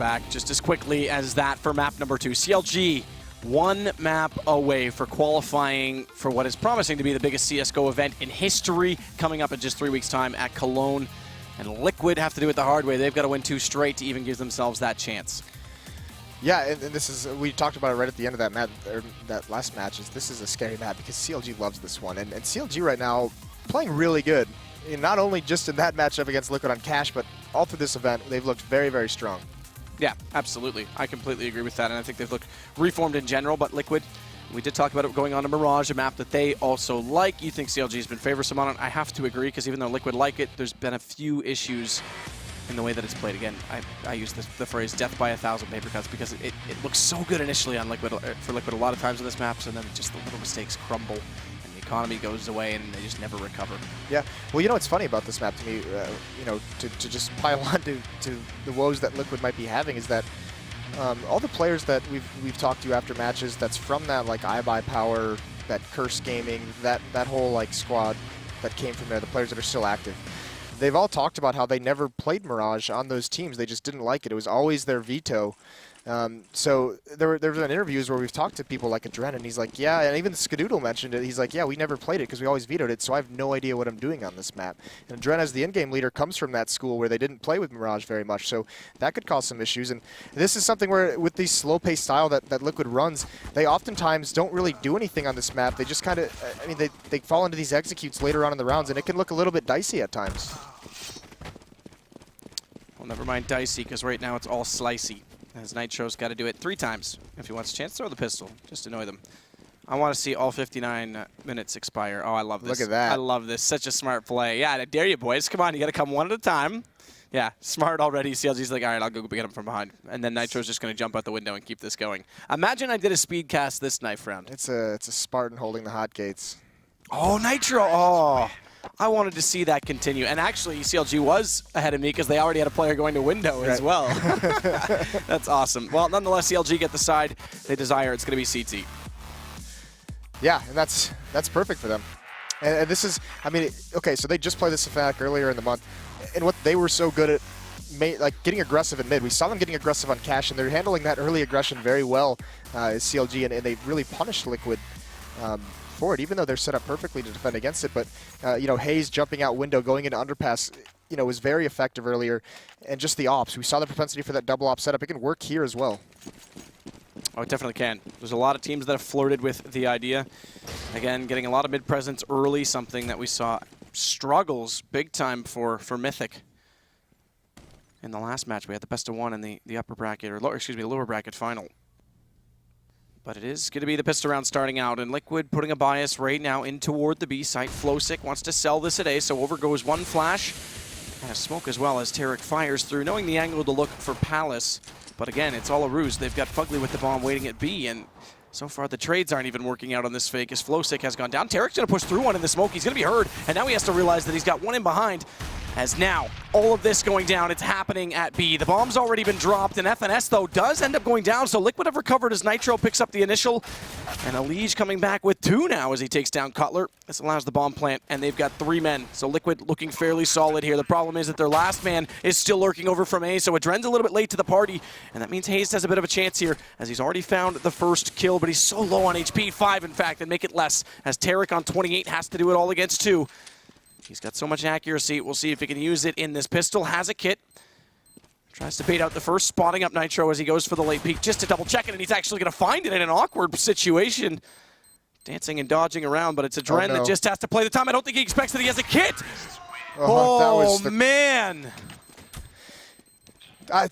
back just as quickly as that for map number 2. CLG, one map away for qualifying for what is promising to be the biggest CSGO event in history, coming up in just 3 weeks' time at Cologne. And Liquid have to do it the hard way. They've got to win 2 straight to even give themselves that chance. Yeah, and this is, we talked about it right at the end of that match, that last match, this is a scary map because CLG loves this one. And CLG right now playing really good. And not only just in that matchup against Liquid on Cash, but all through this event, they've looked very, very strong. Yeah, absolutely. I completely agree with that, and I think they've looked reformed in general, but Liquid, we did talk about it going on to Mirage, a map that they also like. You think CLG has been favorsome on it? I have to agree, because even though Liquid like it, there's been a few issues in the way that it's played. Again, I use the phrase death by 1,000 paper cuts because it looks so good initially on Liquid, for Liquid a lot of times on this map, and then just the little mistakes crumble. Economy goes away and they just never recover. Yeah, well, you know what's funny about this map to me, you know, to just pile on to the woes that Liquid might be having is that all the players that we've talked to after matches that's from that like iBuyPower, that Curse Gaming, that whole like squad that came from there, the players that are still active, they've all talked about how they never played Mirage on those teams. They just didn't like it. It was always their veto. So there been interviews where we've talked to people like Adren, and he's like, yeah, and even Skadoodle mentioned it. He's like, yeah, we never played it because we always vetoed it, so I have no idea what I'm doing on this map. And Adren, as the in-game leader, comes from that school where they didn't play with Mirage very much, so that could cause some issues. And this is something where, with the slow-paced style that Liquid runs, they oftentimes don't really do anything on this map. They just kind of, I mean, they fall into these executes later on in the rounds, and it can look a little bit dicey at times. Well, never mind dicey, because right now it's all slicey. As Nitro's got to do it 3 times. If he wants a chance, throw the pistol. Just annoy them. I want to see all 59 minutes expire. Oh, I love this. Look at that. I love this. Such a smart play. Yeah, I dare you, boys. Come on, you got to come one at a time. Yeah, smart already. CLG's like, all right, I'll go get him from behind. And then Nitro's just going to jump out the window and keep this going. Imagine I did a speed cast this knife round. It's a Spartan holding the hot gates. Oh, Nitro. Oh. I wanted to see that continue. And actually, CLG was ahead of me because they already had a player going to window as well. That's awesome. Well, nonetheless, CLG get the side they desire. It's going to be CT. Yeah, and that's perfect for them. And this is, I mean, okay, so they just played this Fnatic earlier in the month. And what they were so good at, like getting aggressive in mid. We saw them getting aggressive on Cash, and they're handling that early aggression very well as CLG, and they really punished Liquid for it, even though they're set up perfectly to defend against it. But you know, Hayes jumping out window, going into underpass, you know, was very effective earlier. And just the ops, we saw the propensity for that double op setup. It can work here as well. Oh, it definitely can. There's a lot of teams that have flirted with the idea. Again, getting a lot of mid presence early, something that we saw struggles big time for Mythic. In the last match, we had the best of 1 in the upper bracket, or lower, excuse me, the lower bracket final. But it is going to be the pistol round starting out, and Liquid putting a bias right now in toward the B site. Flowsick wants to sell this at A, so over goes one flash. And a smoke as well as Tarek fires through, knowing the angle to look for Palace. But again, it's all a ruse. They've got Fugly with the bomb waiting at B, and so far the trades aren't even working out on this fake as Flowsick has gone down. Tarek's going to push through one in the smoke. He's going to be heard, and now he has to realize that he's got one in behind. As now, all of this going down, it's happening at B. The bomb's already been dropped, and FNS, though, does end up going down, so Liquid have recovered as Nitro picks up the initial. And Elige coming back with 2 now as he takes down Cutler. This allows the bomb plant, and they've got 3 men. So Liquid looking fairly solid here. The problem is that their last man is still lurking over from A, so Adren's a little bit late to the party, and that means Hayes has a bit of a chance here, as he's already found the first kill, but he's so low on HP, 5 in fact, and make it less, as Tarek on 28 has to do it all against 2. He's got so much accuracy. We'll see if he can use it in this pistol. Has a kit. Tries to bait out the first, spotting up Nitro as he goes for the late peek just to double check it, and he's actually going to find it in an awkward situation. Dancing and dodging around, but it's Adren that just has to play the time. I don't think he expects that he has a kit. Oh, man.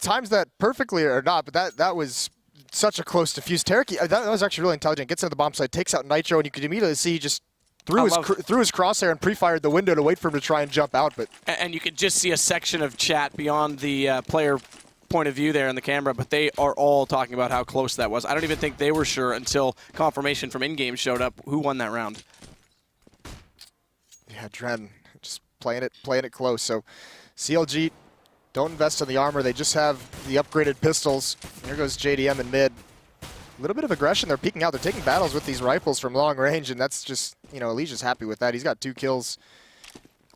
Times that perfectly or not, but that was such a close defuse. Tarek, that was actually really intelligent. Gets into the bomb site, takes out Nitro, and you could immediately see he just threw his crosshair and pre-fired the window to wait for him to try and jump out. And you could just see a section of chat beyond the player point of view there in the camera, but they are all talking about how close that was. I don't even think they were sure until confirmation from in-game showed up who won that round. Yeah, Dren just playing it close. So CLG don't invest in the armor. They just have the upgraded pistols. There goes JDM in mid. A little bit of aggression. They're peeking out. They're taking battles with these rifles from long range, and that's just, you know, Alicia's happy with that. He's got 2 kills.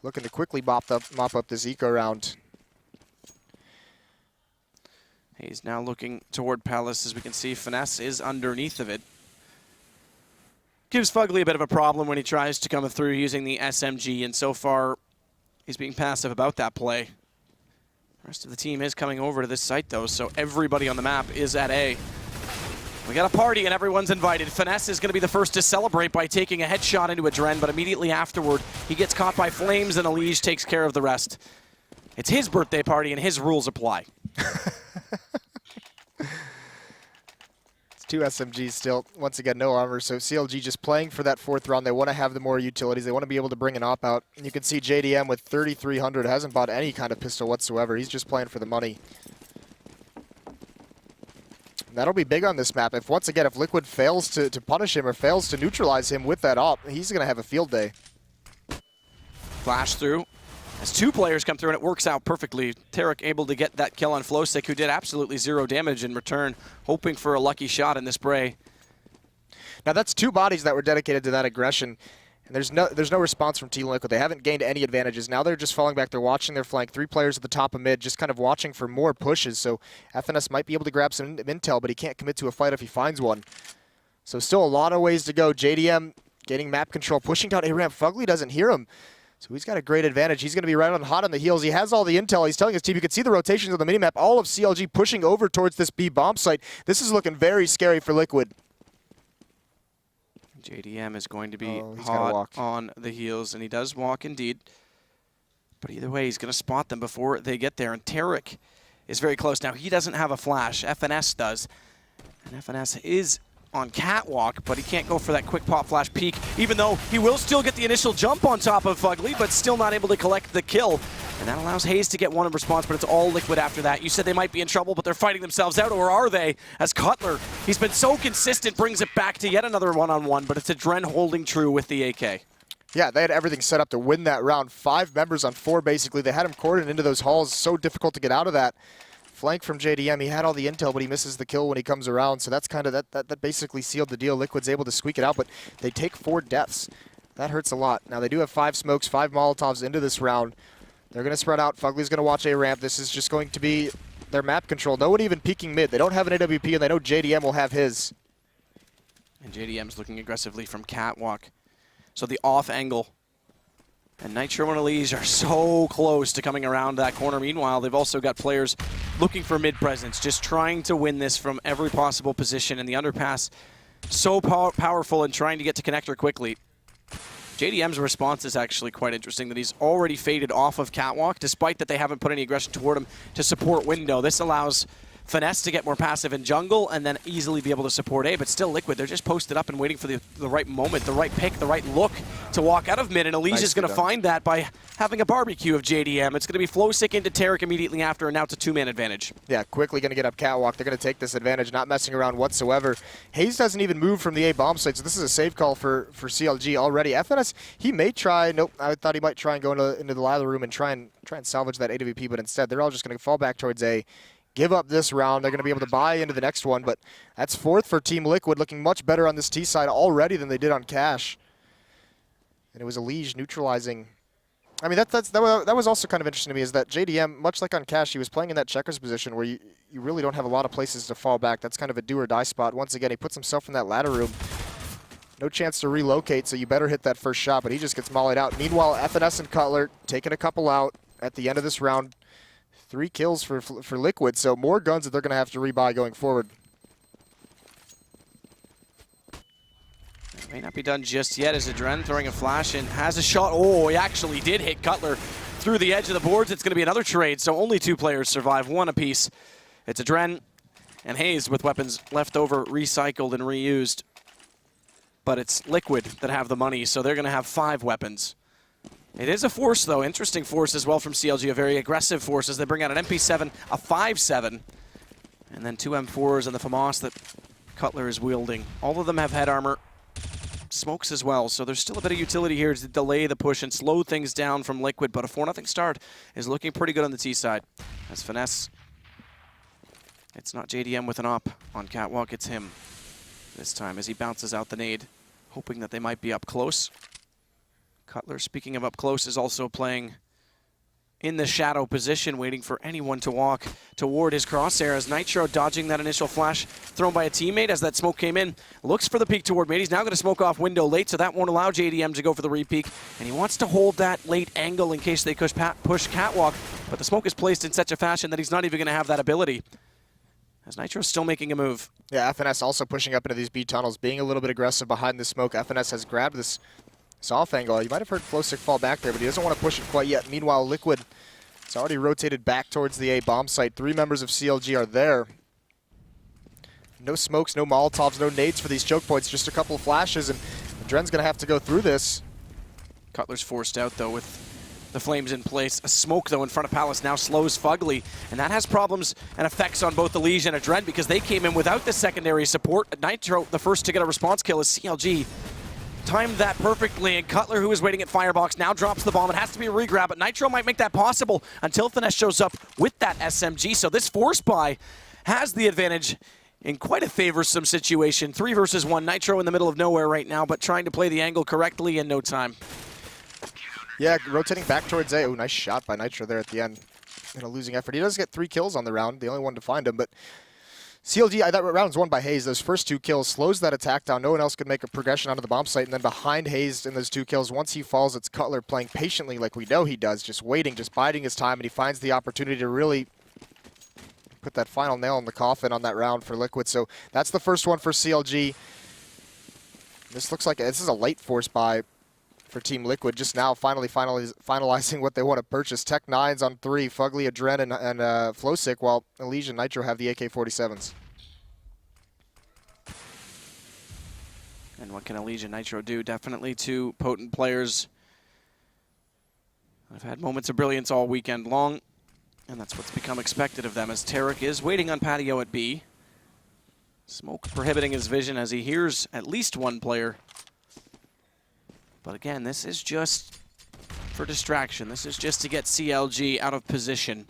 Looking to quickly mop up this eco round. He's now looking toward Palace. As we can see, Finesse is underneath of it. Gives Fugly a bit of a problem when he tries to come through using the SMG, and so far he's being passive about that play. The rest of the team is coming over to this site, though, so everybody on the map is at A. We got a party and everyone's invited. Finesse is going to be the first to celebrate by taking a headshot into a Dren, but immediately afterward, he gets caught by flames and Elige takes care of the rest. It's his birthday party and his rules apply. It's 2 SMGs still. Once again, no armor, so CLG just playing for that 4th round. They want to have the more utilities. They want to be able to bring an op out. And you can see JDM with 3,300 hasn't bought any kind of pistol whatsoever. He's just playing for the money. That'll be big on this map. If once again, if Liquid fails to punish him or fails to neutralize him with that op, he's going to have a field day. Flash through. As 2 players come through, and it works out perfectly. Tarek able to get that kill on Flowstick, who did absolutely 0 damage in return, hoping for a lucky shot in this spray. Now that's 2 bodies that were dedicated to that aggression. And there's no response from Team Liquid. They haven't gained any advantages. Now they're just falling back. They're watching their flank. 3 players at the top of mid, just kind of watching for more pushes. So FNS might be able to grab some intel, but he can't commit to a fight if he finds one. So still a lot of ways to go. JDM getting map control, pushing down A-ramp. Fugly doesn't hear him. So he's got a great advantage. He's going to be right on hot on the heels. He has all the intel. He's telling his team, you can see the rotations on the minimap. All of CLG pushing over towards this B bomb site. This is looking very scary for Liquid. JDM is going to be hot on the heels, and he does walk indeed. But either way, he's going to spot them before they get there. And Tarek is very close. Now, he doesn't have a flash. FNS does. And FNS is on catwalk, but he can't go for that quick pop flash peek, even though he will still get the initial jump on top of Fugly, but still not able to collect the kill. And that allows Hayes to get one in response, but it's all Liquid after that. You said they might be in trouble, but they're fighting themselves out, or are they? As Cutler, he's been so consistent, brings it back to yet another one-on-one, but it's a Dren holding true with the AK. Yeah, they had everything set up to win that round. 5 members on 4, basically. They had him cordoned into those halls. So difficult to get out of that. Flank from JDM. He had all the intel, but he misses the kill when he comes around. So that's kind of that basically sealed the deal. Liquid's able to squeak it out, but they take 4 deaths. That hurts a lot. Now they do have 5 smokes, 5 Molotovs into this round. They're going to spread out. Fugly's going to watch A ramp. This is just going to be their map control. No one even peeking mid. They don't have an AWP, and they know JDM will have his. And JDM's looking aggressively from catwalk. So the off angle. And Nitro and Elige are so close to coming around that corner. Meanwhile, they've also got players looking for mid presence, just trying to win this from every possible position. And the underpass so powerful and trying to get to connector quickly. JDM's response is actually quite interesting, that he's already faded off of catwalk, despite that they haven't put any aggression toward him to support window. This allows Finesse to get more passive in jungle and then easily be able to support A, but still Liquid, they're just posted up and waiting for the right moment, the right pick, the right look to walk out of mid, and Elige is going to find that by having a barbecue of JDM. It's going to be Flowstick into Tarek immediately after, and now it's a 2-man advantage. Yeah, quickly going to get up catwalk. They're going to take this advantage, not messing around whatsoever. Hayes doesn't even move from the A bomb site, so this is a save call for CLG already. FNS, he may try, nope, I thought he might try and go into the lather room and try and salvage that AWP, but instead they're all just going to fall back towards A. Give up this round. They're going to be able to buy into the next one, but that's 4th for Team Liquid, looking much better on this T side already than they did on Cash. And it was Elige neutralizing. I mean, that was also kind of interesting to me, is that JDM, much like on Cash, he was playing in that checkers position where you really don't have a lot of places to fall back. That's kind of a do or die spot. Once again, he puts himself in that ladder room. No chance to relocate, so you better hit that first shot, but he just gets mollied out. Meanwhile, FNS and Cutler taking a couple out at the end of this round. 3 kills for Liquid, so more guns that they're going to have to rebuy going forward. It may not be done just yet, as Dren throwing a flash and has a shot. Oh, he actually did hit Cutler through the edge of the boards. It's going to be another trade, so only 2 players survive, 1 apiece. It's Dren and Hayes with weapons left over, recycled and reused. But it's Liquid that have the money, so they're going to have 5 weapons. It is a force, though. Interesting force as well from CLG. A very aggressive force as they bring out an MP7, a 5.7, and then 2 M4s and the FAMAS that Cutler is wielding. All of them have head armor. Smokes as well, so there's still a bit of utility here to delay the push and slow things down from Liquid, but a 4-0 start is looking pretty good on the T side. As Finesse, it's not JDM with an op on catwalk, it's him this time as he bounces out the nade, hoping that they might be up close. Cutler, speaking of up close, is also playing in the shadow position, waiting for anyone to walk toward his crosshair as Nitro dodging that initial flash thrown by a teammate as that smoke came in. Looks for the peek toward mid. He's now going to smoke off window late, so that won't allow JDM to go for the re-peek. And he wants to hold that late angle in case they push catwalk. But the smoke is placed in such a fashion that he's not even going to have that ability. As Nitro's still making a move. Yeah, FNS also pushing up into these B tunnels, being a little bit aggressive behind the smoke. FNS has grabbed this off angle. You might have heard Flowsick fall back there, but he doesn't want to push it quite yet. Meanwhile, Liquid has already rotated back towards the A bomb site. 3 members of CLG are there. No smokes, no Molotovs, no nades for these choke points, just a couple of flashes, and Dren's going to have to go through this. Cutler's forced out, though, with the flames in place. A smoke, though, in front of Palace now slows Fugly, and that has problems and effects on both the Liege and Adren because they came in without the secondary support. Nitro, the first to get a response kill, is CLG. Timed that perfectly, and Cutler, who is waiting at Firebox, now drops the bomb. It has to be a regrab, but Nitro might make that possible until Finesse shows up with that SMG. So this force buy has the advantage in quite a favorsome situation. 3 versus 1. Nitro in the middle of nowhere right now, but trying to play the angle correctly in no time. Yeah, rotating back towards A. Oh, nice shot by Nitro there at the end. In a losing effort. He does get 3 kills on the round, the only one to find him, but CLG, that round's won by Hayes. Those first 2 kills slows that attack down. No one else could make a progression onto the bomb site. And then behind Hayes in those 2 kills, once he falls, it's Cutler playing patiently like we know he does, just waiting, just biding his time, and he finds the opportunity to really put that final nail in the coffin on that round for Liquid. So that's the first one for CLG. This looks like this is a late force buy for Team Liquid, just now finalizing what they want to purchase. Tech 9s on 3, Fugly, Adren, and Flowsick, while Elysia and Nitro have the AK-47s. And what can Elysia and Nitro do? Definitely 2 potent players. I've had moments of brilliance all weekend long, and that's what's become expected of them as Tarek is waiting on patio at B. Smoke prohibiting his vision as he hears at least 1 player. But again, this is just for distraction. This is just to get CLG out of position.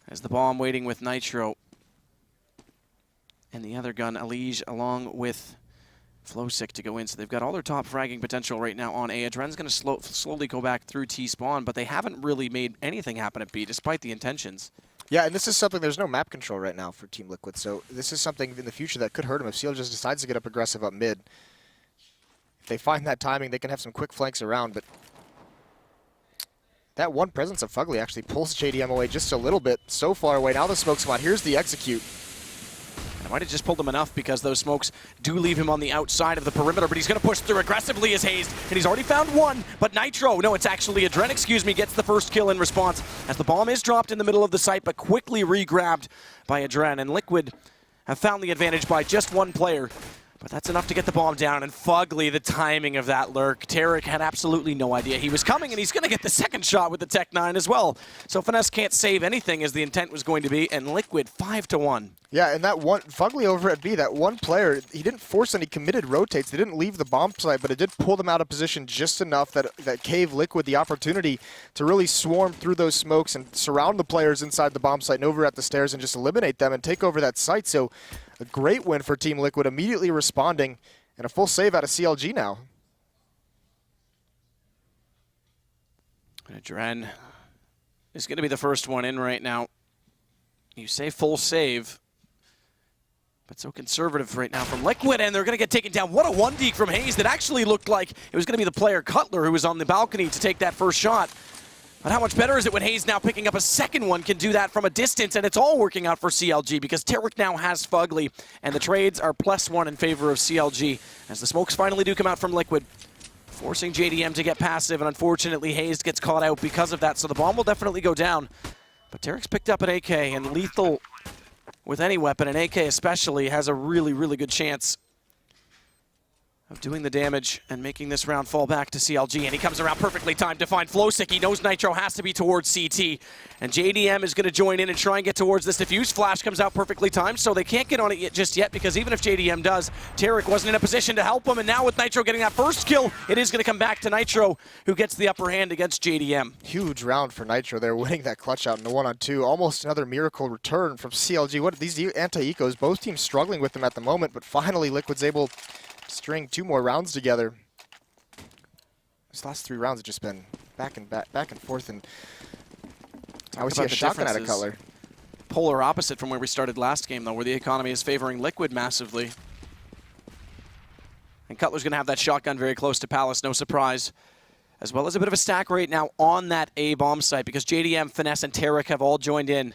As the bomb waiting with Nitro. And the other gun, Elysia, along with Flowsick to go in. So they've got all their top fragging potential right now on A. Adren's going to slowly go back through T-spawn, but they haven't really made anything happen at B, despite the intentions. Yeah, and this is something, there's no map control right now for Team Liquid, so this is something in the future that could hurt them if CLG just decides to get up aggressive up mid. If they find that timing, they can have some quick flanks around, but that one presence of Fugly actually pulls JDM away just a little bit, so far away. Now the smoke's come out. Here's the execute. I might have just pulled him enough because those smokes do leave him on the outside of the perimeter, but he's going to push through aggressively as Hayes, and he's already found 1, but Nitro, no, it's actually Adren, excuse me, gets the first kill in response as the bomb is dropped in the middle of the site, but quickly re-grabbed by Adren, and Liquid have found the advantage by just 1 player. But that's enough to get the bomb down, and Fugly, the timing of that lurk. Tarek had absolutely no idea he was coming, and he's going to get the second shot with the Tech 9 as well. So Finesse can't save anything as the intent was going to be, and Liquid 5-1. Yeah, and that one, Fugly over at B, that 1 player, he didn't force any committed rotates. They didn't leave the bomb site, but it did pull them out of position just enough that gave Liquid the opportunity to really swarm through those smokes and surround the players inside the bomb site and over at the stairs and just eliminate them and take over that site. So a great win for Team Liquid, immediately responding, and a full save out of CLG now. Adren is going to be the first one in right now. You say full save, but so conservative right now from Liquid, and they're going to get taken down. What a 1-deke from Hayes that actually looked like it was going to be the player Cutler who was on the balcony to take that first shot. But how much better is it when Hayes now picking up a second one can do that from a distance, and it's all working out for CLG because Tarek now has Fugly, and the trades are +1 in favor of CLG as the smokes finally do come out from Liquid, forcing JDM to get passive, and unfortunately Hayes gets caught out because of that, so the bomb will definitely go down. But Tarek's picked up an AK, and lethal with any weapon, an AK especially, has a really, really good chance of doing the damage and making this round fall back to CLG, and he comes around perfectly timed to find Flowsick. He knows Nitro has to be towards CT, and JDM is going to join in and try and get towards this diffuse. Flash comes out perfectly timed, so they can't get on it just yet, because even if JDM does, Tarek wasn't in a position to help him, and now with Nitro getting that first kill, it is going to come back to Nitro, who gets the upper hand against JDM. Huge round for Nitro there, winning that clutch out in the 1-on-2. Almost another miracle return from CLG. What these anti-ecos, both teams struggling with them at the moment, but finally Liquid's able to string 2 more rounds together. These last 3 rounds have just been back and forth, and Talk now we see a about the shotgun out of differences. Cutler. Polar opposite from where we started last game, though, where the economy is favoring Liquid massively. And Cutler's going to have that shotgun very close to Palace, no surprise. As well as a bit of a stack rate now on that A bomb site, because JDM, Finesse, and Tarek have all joined in.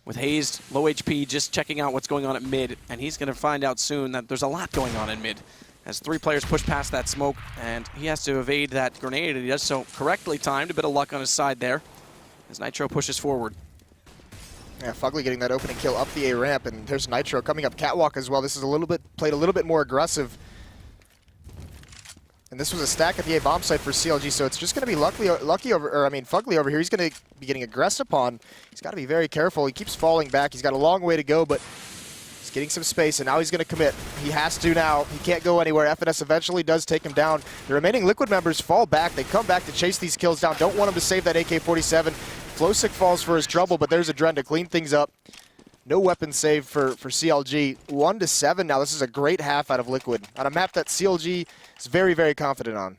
With Hazed, low HP, just checking out what's going on at mid. And he's going to find out soon that there's a lot going on in mid. As 3 players push past that smoke, and he has to evade that grenade, and he does so correctly timed. A bit of luck on his side there, as Nitro pushes forward. Yeah, Fugly getting that opening kill up the A ramp, and there's Nitro coming up catwalk as well. This is played a little bit more aggressive. And this was a stack at the A bomb site for CLG, so it's just going to be Fugly over here. He's going to be getting aggressed upon. He's got to be very careful. He keeps falling back. He's got a long way to go, but he's getting some space, and now he's going to commit. He has to now. He can't go anywhere. FNS eventually does take him down. The remaining Liquid members fall back. They come back to chase these kills down. Don't want him to save that AK-47. Flowsick falls for his trouble, but there's Adren to clean things up. No weapon save for CLG. 1-7 now. This is a great half out of Liquid on a map that CLG is very, very confident on.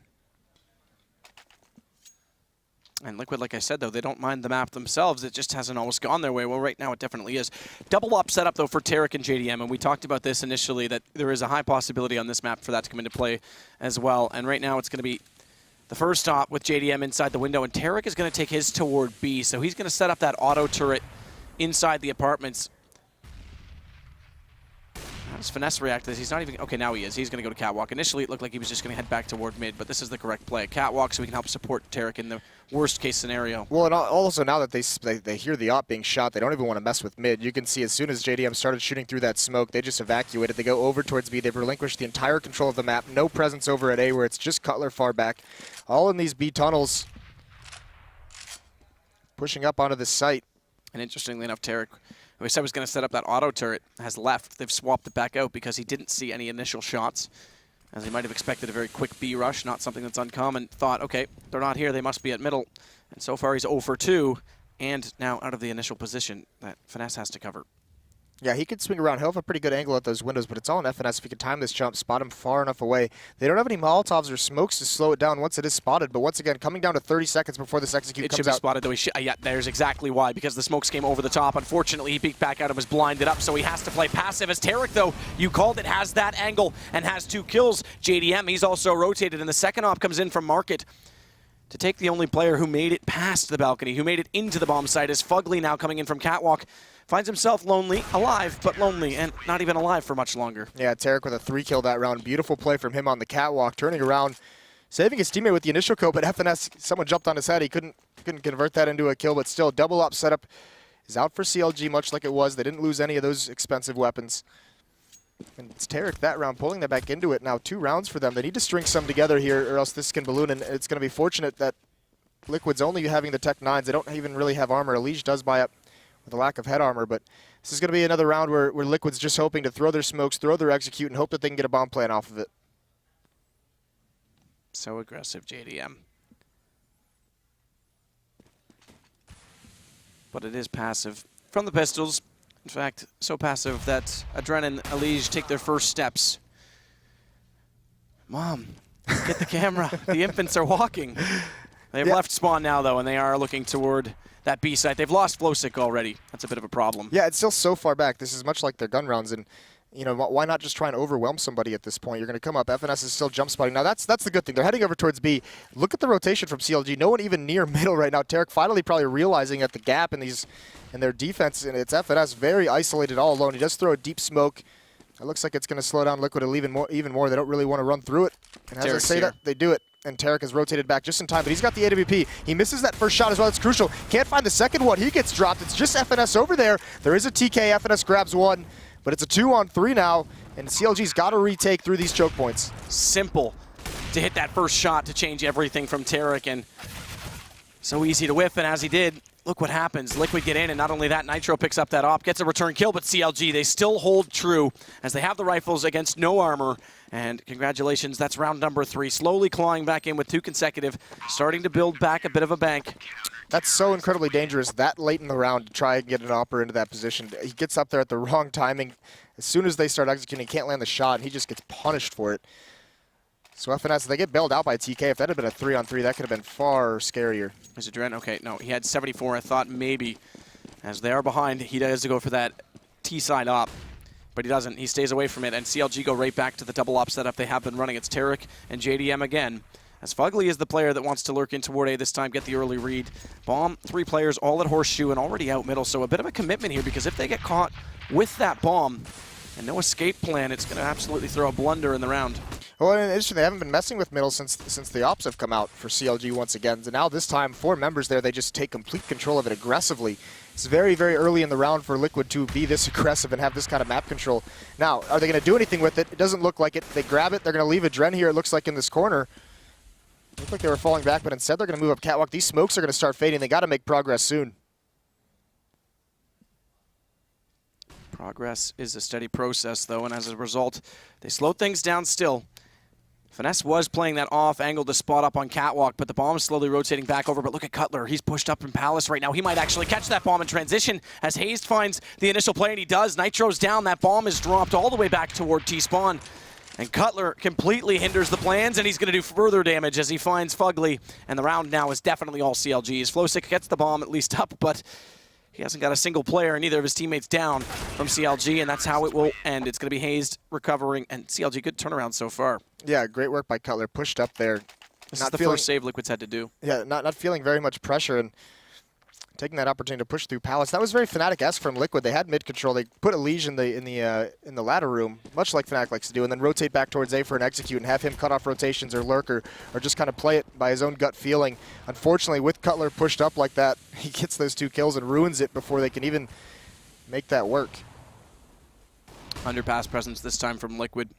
And Liquid, like I said, though, they don't mind the map themselves. It just hasn't always gone their way. Well, right now it definitely is. Double up setup, though, for Tarek and JDM. And we talked about this initially, that there is a high possibility on this map for that to come into play as well. And right now it's going to be the first stop with JDM inside the window. And Tarek is going to take his toward B. So he's going to set up that auto turret inside the apartments. How does Finesse react to this? He's not even... Okay, now he is. He's going to go to Catwalk. Initially, it looked like he was just going to head back toward mid, but this is the correct play. Catwalk, so we can help support Tarek in the worst-case scenario. Well, and also now that they hear the op being shot, they don't even want to mess with mid. You can see as soon as JDM started shooting through that smoke, they just evacuated. They go over towards B. They've relinquished the entire control of the map. No presence over at A, where it's just Cutler far back. All in these B tunnels. Pushing up onto this site. And interestingly enough, Tarek, who I said was going to set up that auto turret, has left. They've swapped it back out because he didn't see any initial shots, as he might have expected a very quick B rush, not something that's uncommon. Thought, okay, they're not here, they must be at middle. And so far he's 0 for 2, and now out of the initial position that Finesse has to cover. Yeah, he could swing around. He'll have a pretty good angle at those windows, but it's all in FNS. If he can time this jump, spot him far enough away. They don't have any Molotovs or smokes to slow it down once it is spotted, but once again, coming down to 30 seconds before this execute comes out. It should be spotted, though. Yeah, there's exactly why, because the smokes came over the top. Unfortunately, he peeked back out and was blinded up, so he has to play passive. As Tarek, though, you called it, has that angle and has 2 kills. JDM, he's also rotated, and the second op comes in from Market to take the only player who made it past the balcony, who made it into the bomb site, is Fugly now coming in from Catwalk. Finds himself lonely, alive, but lonely, and not even alive for much longer. Yeah, Tarek with a 3 kill that round. Beautiful play from him on the Catwalk, turning around, saving his teammate with the initial kill, but FNS, someone jumped on his head. He couldn't convert that into a kill, but still, double up setup is out for CLG, much like it was. They didn't lose any of those expensive weapons. And it's Tarek that round, pulling them back into it. Now 2 rounds for them. They need to string some together here, or else this can balloon, and it's going to be fortunate that Liquid's only having the Tech 9s. They don't even really have armor. Elige does buy up with a lack of head armor, but this is going to be another round where Liquid's just hoping to throw their smokes, throw their execute, and hope that they can get a bomb plan off of it. So aggressive, JDM. But it is passive from the pistols. In fact, so passive that Adren and Elige take their first steps. Mom, get the camera. The infants are walking. They've left spawn now, though, and they are looking toward that B site. They've lost Flowsick already. That's a bit of a problem. Yeah, it's still so far back. This is much like their gun rounds, and you know, why not just try and overwhelm somebody at this point? You're going to come up. FNS is still jump spotting. Now, that's the good thing. They're heading over towards B. Look at the rotation from CLG. No one even near middle right now. Tarek finally probably realizing that the gap in their defense, and it's FNS very isolated all alone. He does throw a deep smoke. It looks like it's going to slow down Liquid even more. They don't really want to run through it. And as I say that, they do it. And Tarek has rotated back just in time, but he's got the AWP. He misses that first shot as well. It's crucial. Can't find the second one. He gets dropped. It's just FNS over there. There is a TK. FNS grabs 1, but it's a 2-on-3 now, and CLG's got to retake through these choke points. Simple to hit that first shot to change everything from Tarek, and so easy to whiff, and as he did, look what happens. Liquid get in, and not only that, Nitro picks up that op, gets a return kill, but CLG, they still hold true as they have the rifles against no armor. And congratulations, that's round number 3. Slowly clawing back in with 2 consecutive, starting to build back a bit of a bank. That's so incredibly dangerous that late in the round to try and get an opper into that position. He gets up there at the wrong timing. As soon as they start executing, he can't land the shot, and he just gets punished for it. So FNS, they get bailed out by TK. If that had been a 3-on-3, that could have been far scarier. Is it Dren? Okay, no, he had 74. I thought maybe, as they are behind, he does go for that T-side op. But he doesn't. He stays away from it, and CLG go right back to the double op setup they have been running. It's Tarek and JDM again. As Fugly is the player that wants to lurk in toward A this time, get the early read. Bomb, 3 players, all at Horseshoe and already out middle, so a bit of a commitment here because if they get caught with that bomb and no escape plan, it's going to absolutely throw a blunder in the round. Well, and interesting, they haven't been messing with middle since the ops have come out for CLG once again. So now this time, 4 members there, they just take complete control of it aggressively. It's very, very early in the round for Liquid to be this aggressive and have this kind of map control. Now, are they going to do anything with it? It doesn't look like it. They grab it. They're going to leave a Dren here, it looks like, in this corner. Looked like they were falling back, but instead they're going to move up catwalk. These smokes are going to start fading. They got to make progress soon. Progress is a steady process, though, and as a result, they slow things down still. Finesse was playing that off angle to spot up on catwalk, but the bomb is slowly rotating back over. But look at Cutler. He's pushed up in Palace right now. He might actually catch that bomb in transition as Hazed finds the initial play, and he does. Nitro's down. That bomb is dropped all the way back toward T-spawn. And Cutler completely hinders the plans, and he's going to do further damage as he finds Fugly. And the round now is definitely all CLG's. Flowsick gets the bomb at least up, but he hasn't got a single player and neither of his teammates down from CLG, and that's how it will end. It's going to be Hazed recovering, and CLG, good turnaround so far. Yeah, great work by Cutler. Pushed up there. This is the first save Liquid's had to do. Yeah, not feeling very much pressure and taking that opportunity to push through Palace. That was very Fnatic-esque from Liquid. They had mid control. They put a Liege in the ladder room, much like Fnatic likes to do, and then rotate back towards A for an execute and have him cut off rotations or lurk or just kind of play it by his own gut feeling. Unfortunately, with Cutler pushed up like that, he gets those 2 kills and ruins it before they can even make that work. Underpass presence this time from Liquid.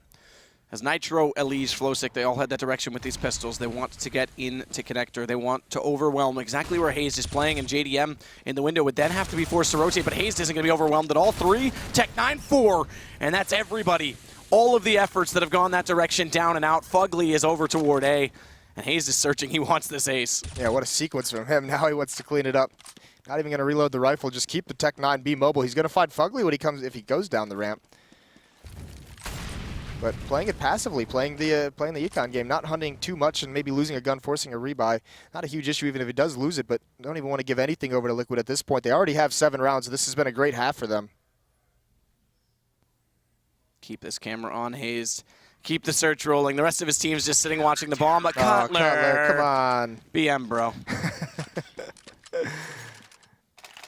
As Nitro, Elise, Flowsick, they all head that direction with these pistols. They want to get into connector. They want to overwhelm exactly where Hazed is playing, and JDM in the window would then have to be forced to rotate, but Hazed isn't going to be overwhelmed at all. 3, Tech9, 4, and that's everybody. All of the efforts that have gone that direction down and out. Fugly is over toward A, and Hazed is searching. He wants this ace. Yeah, what a sequence from him. Now he wants to clean it up. Not even going to reload the rifle. Just keep the Tech9, be mobile. He's going to find Fugly when he comes, if he goes down the ramp. But playing it passively, playing the econ game, not hunting too much and maybe losing a gun, forcing a rebuy. Not a huge issue even if he does lose it, but don't even want to give anything over to Liquid at this point. They already have 7 rounds, so this has been a great half for them. Keep this camera on Hazed. Keep the search rolling. The rest of his team's just sitting watching the bomb, but Cutler, come on. BM, bro.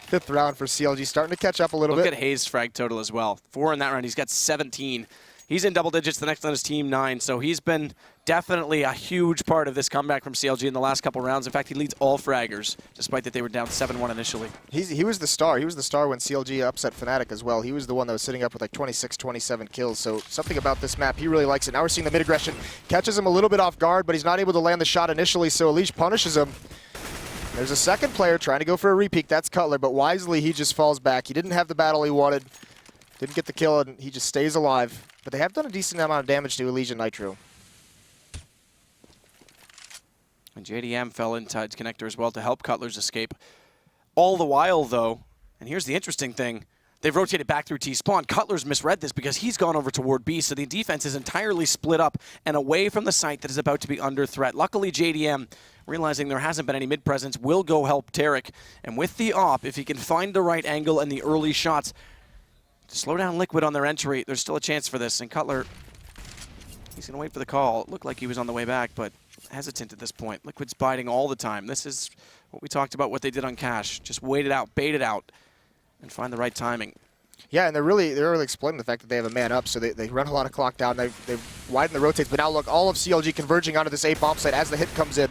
5th round for CLG, starting to catch up a little bit. Look at Hazed's frag total as well. 4 in that round. He's got 17. He's in double digits. The next on his team, 9. So he's been definitely a huge part of this comeback from CLG in the last couple rounds. In fact, he leads all fraggers, despite that they were down 7-1 initially. He was the star. He was the star when CLG upset Fnatic as well. He was the one that was sitting up with like 26, 27 kills. So something about this map, he really likes it. Now we're seeing the mid-aggression. Catches him a little bit off guard, but he's not able to land the shot initially, so Elish punishes him. There's a second player trying to go for a repeat. That's Cutler, but wisely he just falls back. He didn't have the battle he wanted. Didn't get the kill, and he just stays alive. But they have done a decent amount of damage to Elysian Nitro. And JDM fell inside connector as well to help Cutler's escape. All the while, though, and here's the interesting thing, they've rotated back through T-spawn. Cutler's misread this because he's gone over toward B, so the defense is entirely split up and away from the site that is about to be under threat. Luckily, JDM, realizing there hasn't been any mid-presence, will go help Tarek. And with the op, if he can find the right angle and the early shots, to slow down Liquid on their entry, there's still a chance for this. And Cutler, he's going to wait for the call. It looked like he was on the way back, but hesitant at this point. Liquid's biding all the time. This is what we talked about, what they did on Cash. Just wait it out, bait it out, and find the right timing. Yeah, and they're really exploiting the fact that they have a man up, so they run a lot of clock down. They've widened the rotates, but now look, all of CLG converging onto this A bomb site as the hit comes in.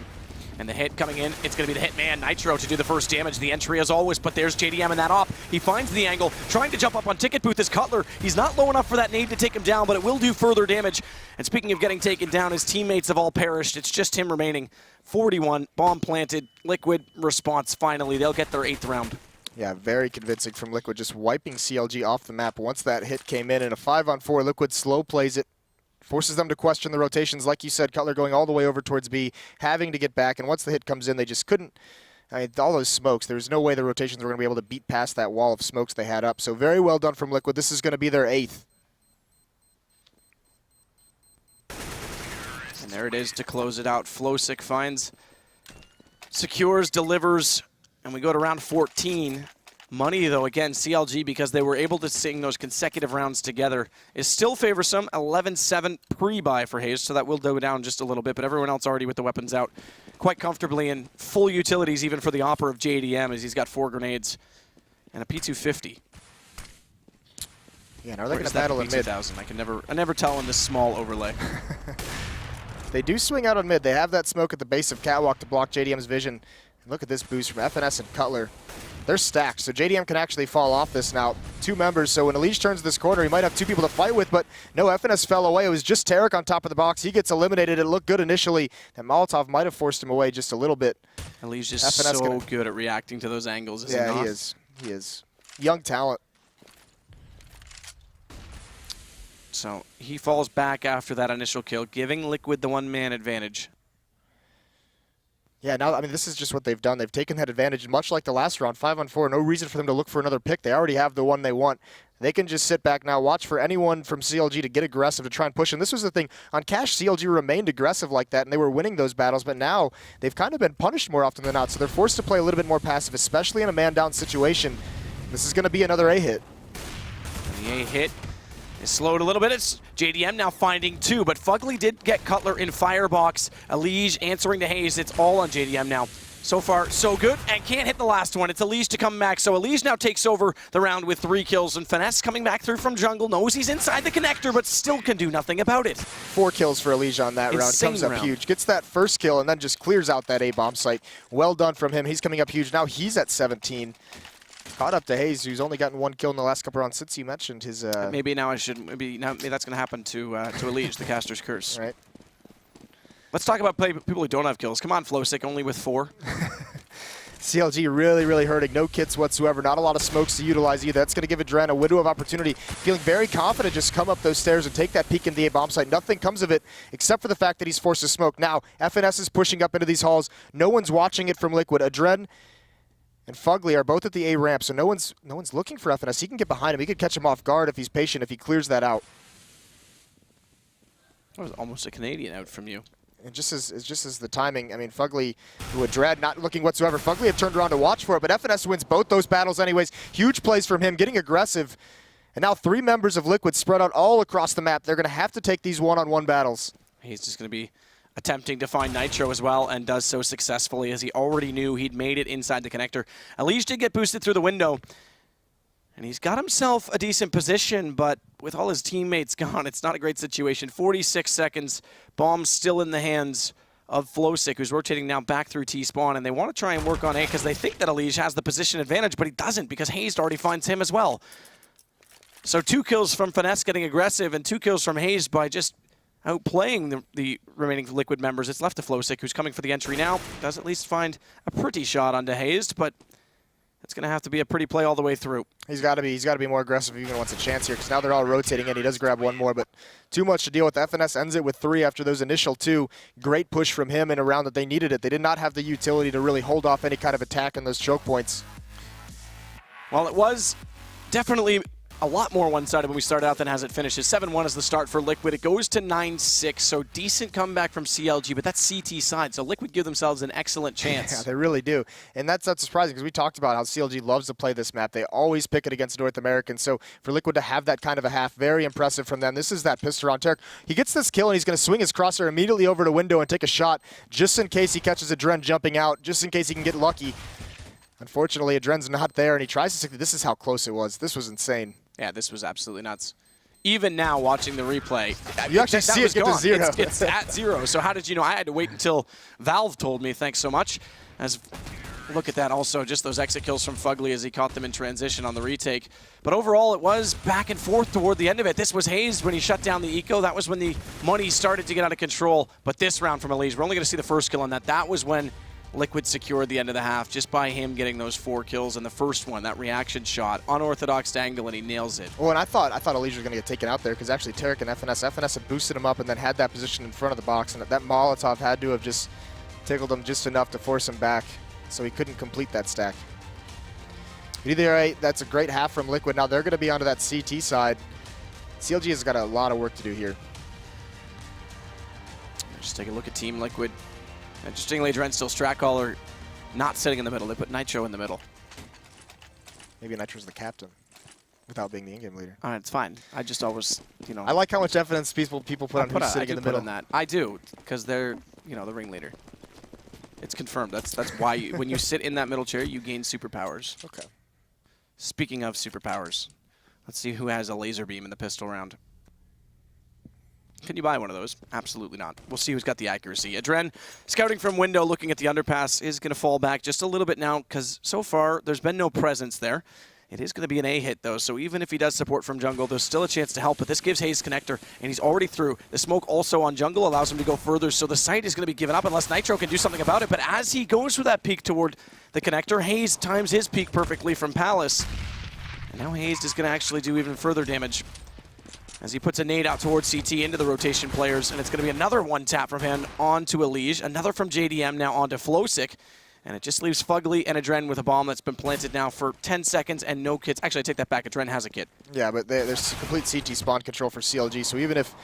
And the hit coming in, it's going to be the hitman, Nitro, to do the first damage. The entry as always, but there's JDM in that op. He finds the angle, trying to jump up on Ticket Booth is Cutler. He's not low enough for that nade to take him down, but it will do further damage. And speaking of getting taken down, his teammates have all perished. It's just him remaining. 41, bomb planted, Liquid response finally. They'll get their 8th round. Yeah, very convincing from Liquid, just wiping CLG off the map once that hit came in. And a 5-on-4, Liquid slow plays it. Forces them to question the rotations. Like you said, Cutler going all the way over towards B, having to get back. And once the hit comes in, they just couldn't. I mean, all those smokes, there's no way the rotations were going to be able to beat past that wall of smokes they had up. So very well done from Liquid. This is going to be their 8th. And There it is to close it out. Flowsick finds, secures, delivers, and we go to round 14. Money, though, again, CLG, because they were able to sing those consecutive rounds together, is still favorsome. 11-7 pre-buy for Hayes, so that will go down just a little bit, but everyone else already with the weapons out quite comfortably in full utilities, even for the Opera of JDM, as he's got 4 grenades and a P250. Yeah, now they're going to battle in mid. I never tell in this small overlay. They do swing out on mid. They have that smoke at the base of Catwalk to block JDM's vision. And look at this boost from FNS and Cutler. They're stacked, so JDM can actually fall off this now. 2 members, so when Elige turns this corner, he might have 2 people to fight with, but no, FNS fell away. It was just Tarek on top of the box. He gets eliminated. It looked good initially. That Molotov might have forced him away just a little bit. Elige is so good at reacting to those angles, isn't he? Yeah, he is. He is. Young talent. So he falls back after that initial kill, giving Liquid the 1-man advantage. Yeah, now, I mean, this is just what they've done. They've taken that advantage, much like the last round, 5-on-4. No reason for them to look for another pick. They already have the one they want. They can just sit back now, watch for anyone from CLG to get aggressive, to try and push. And this was the thing. On Cash, CLG remained aggressive like that, and they were winning those battles. But now they've kind of been punished more often than not, so they're forced to play a little bit more passive, especially in a man-down situation. This is going to be another A-hit. The A-hit is slowed a little bit. It's JDM now finding 2, but Fugly did get Cutler in Firebox. Elige answering to Hayes. It's all on JDM now. So far, so good, and can't hit the last one. It's Elige to come back, so Elige now takes over the round with 3 kills, and Finesse coming back through from jungle, knows he's inside the connector, but still can do nothing about it. 4 kills for Elige on that round. Comes up huge. Gets that first kill, and then just clears out that A-bomb site. Well done from him. He's coming up huge. Now he's at 17. Caught up to Hayes, who's only gotten 1 kill in the last couple rounds since you mentioned his... Maybe now I should... Maybe that's going to happen to Elige, the caster's curse. Right. Let's talk about people who don't have kills. Come on, Flowsick, only with 4. CLG really, really hurting. No kits whatsoever. Not a lot of smokes to utilize either. That's going to give Adren a window of opportunity. Feeling very confident just come up those stairs and take that peek into the A-bomb site. Nothing comes of it except for the fact that he's forced to smoke. Now, FNS is pushing up into these halls. No one's watching it from Liquid. Adren and Fugly are both at the A ramp, so no one's looking for FNS. He can get behind him. He could catch him off guard if he's patient, if he clears that out. That was almost a Canadian out from you. And just as the timing, I mean, Fugly, who had Dread, not looking whatsoever. Fugly had turned around to watch for it, but FNS wins both those battles anyways. Huge plays from him, getting aggressive. And now 3 members of Liquid spread out all across the map. They're going to have to take these one-on-one battles. He's just going to be attempting to find Nitro as well, and does so successfully, as he already knew he'd made it inside the connector. Elige did get boosted through the window, and he's got himself a decent position, but with all his teammates gone, it's not a great situation. 46 seconds, bomb still in the hands of Flowsick, who's rotating now back through T-spawn, and they want to try and work on A because they think that Elige has the position advantage, but he doesn't because Hayes already finds him as well. So 2 kills from Finesse getting aggressive, and 2 kills from Hayes by just outplaying the remaining Liquid members. It's left to Flowsick, who's coming for the entry now. Does at least find a pretty shot onto Hayes, but it's going to have to be a pretty play all the way through. He's got to be more aggressive if he even wants a chance here, because now they're all rotating in. He does grab 1 more, but too much to deal with. FNS ends it with 3 after those initial 2. Great push from him in a round that they needed it. They did not have the utility to really hold off any kind of attack in those choke points. Well, it was definitely a lot more one-sided when we started out than as it finishes. 7-1 is the start for Liquid. It goes to 9-6, so decent comeback from CLG, but that's CT side, so Liquid give themselves an excellent chance. Yeah, they really do. And that's not surprising, because we talked about how CLG loves to play this map. They always pick it against North Americans, so for Liquid to have that kind of a half, very impressive from them. This is that pistol on Tarek. He gets this kill, and he's going to swing his crosshair immediately over to window and take a shot, just in case he catches Adren jumping out, just in case he can get lucky. Unfortunately, Adren's not there, and he tries to... This is how close it was. This was insane. Yeah, this was absolutely nuts. Even now, watching the replay, you actually see it get to 0. It's at 0. So how did you know? I had to wait until Valve told me. Thanks so much. As look at that. Also, just those exit kills from Fugly as he caught them in transition on the retake. But overall, it was back and forth toward the end of it. This was Hayes when he shut down the eco. That was when the money started to get out of control. But this round from Elige, we're only going to see the first kill on that. That was when Liquid secured the end of the half just by him getting those 4 kills. And the first one, that reaction shot, unorthodox angle, and he nails it. Well, and I thought Elige was going to get taken out there because actually Tarek and FNS had boosted him up and then had that position in front of the box, and that Molotov had to have just tickled him just enough to force him back, so he couldn't complete that stack. But either way, that's a great half from Liquid. Now they're going to be onto that CT side. CLG has got a lot of work to do here. take a look at Team Liquid. Interestingly, Dren still strat caller, not sitting in the middle. They put Nitro in the middle. Maybe Nitro's the captain without being the in-game leader. It's fine. I just always, I like how much evidence people put on who's sitting in the middle. On that. I do, because they're, the ringleader. It's confirmed. That's why when you sit in that middle chair, you gain superpowers. Okay. Speaking of superpowers, let's see who has a laser beam in the pistol round. Can you buy one of those? Absolutely not. We'll see who's got the accuracy. Adren, scouting from window, looking at the underpass, is going to fall back just a little bit now because so far there's been no presence there. It is going to be an A hit, though, so even if he does support from jungle, there's still a chance to help, but this gives Hayes connector, and he's already through. The smoke also on jungle allows him to go further, so the site is going to be given up unless Nitro can do something about it, but as he goes for that peek toward the connector, Hayes times his peek perfectly from Palace, and now Hayes is going to actually do even further damage as he puts a nade out towards CT into the rotation players, and it's going to be another one tap from him onto Elige, another from JDM now onto Flowsick. And it just leaves Fugly and Adren with a bomb that's been planted now for 10 seconds and no kits. Actually, I take that back. Adren has a kit. Yeah, but there's complete CT spawn control for CLG, so even if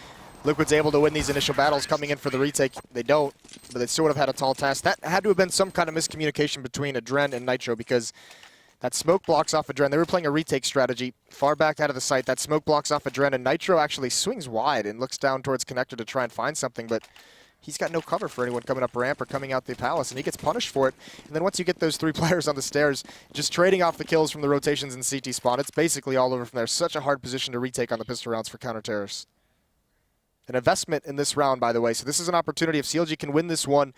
Liquid's able to win these initial battles coming in for the retake, they don't, but they still would have had a tall task. That had to have been some kind of miscommunication between Adren and Nitro because that smoke blocks off Adren. They were playing a retake strategy far back out of the site. That smoke blocks off Adren, and Nitro actually swings wide and looks down towards connector to try and find something, but he's got no cover for anyone coming up ramp or coming out the palace, and he gets punished for it. And then once you get those 3 players on the stairs, just trading off the kills from the rotations in CT spawn, it's basically all over from there. Such a hard position to retake on the pistol rounds for counter-terrorists. An investment in this round, by the way, so this is an opportunity. If CLG can win this one,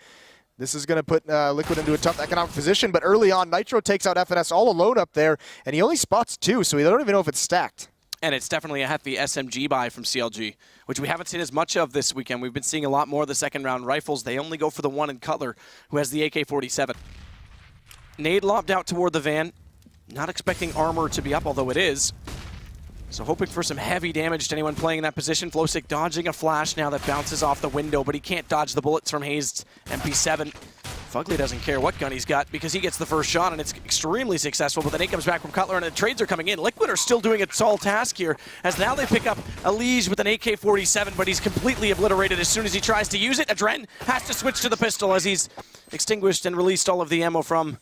this is going to put Liquid into a tough economic position, but early on, Nitro takes out FNS all alone up there, and he only spots 2, so we don't even know if it's stacked. And it's definitely a hefty SMG buy from CLG, which we haven't seen as much of this weekend. We've been seeing a lot more of the second-round rifles. They only go for the one in Cutler, who has the AK-47. Nade lobbed out toward the van. Not expecting armor to be up, although it is. So hoping for some heavy damage to anyone playing in that position. Flowsick dodging a flash now that bounces off the window, but he can't dodge the bullets from Hayes' MP7. Fugly doesn't care what gun he's got because he gets the first shot, and it's extremely successful, but then he comes back from Cutler, and the trades are coming in. Liquid are still doing a tall task here, as now they pick up Elige with an AK-47, but he's completely obliterated as soon as he tries to use it. Adren has to switch to the pistol as he's extinguished and released all of the ammo from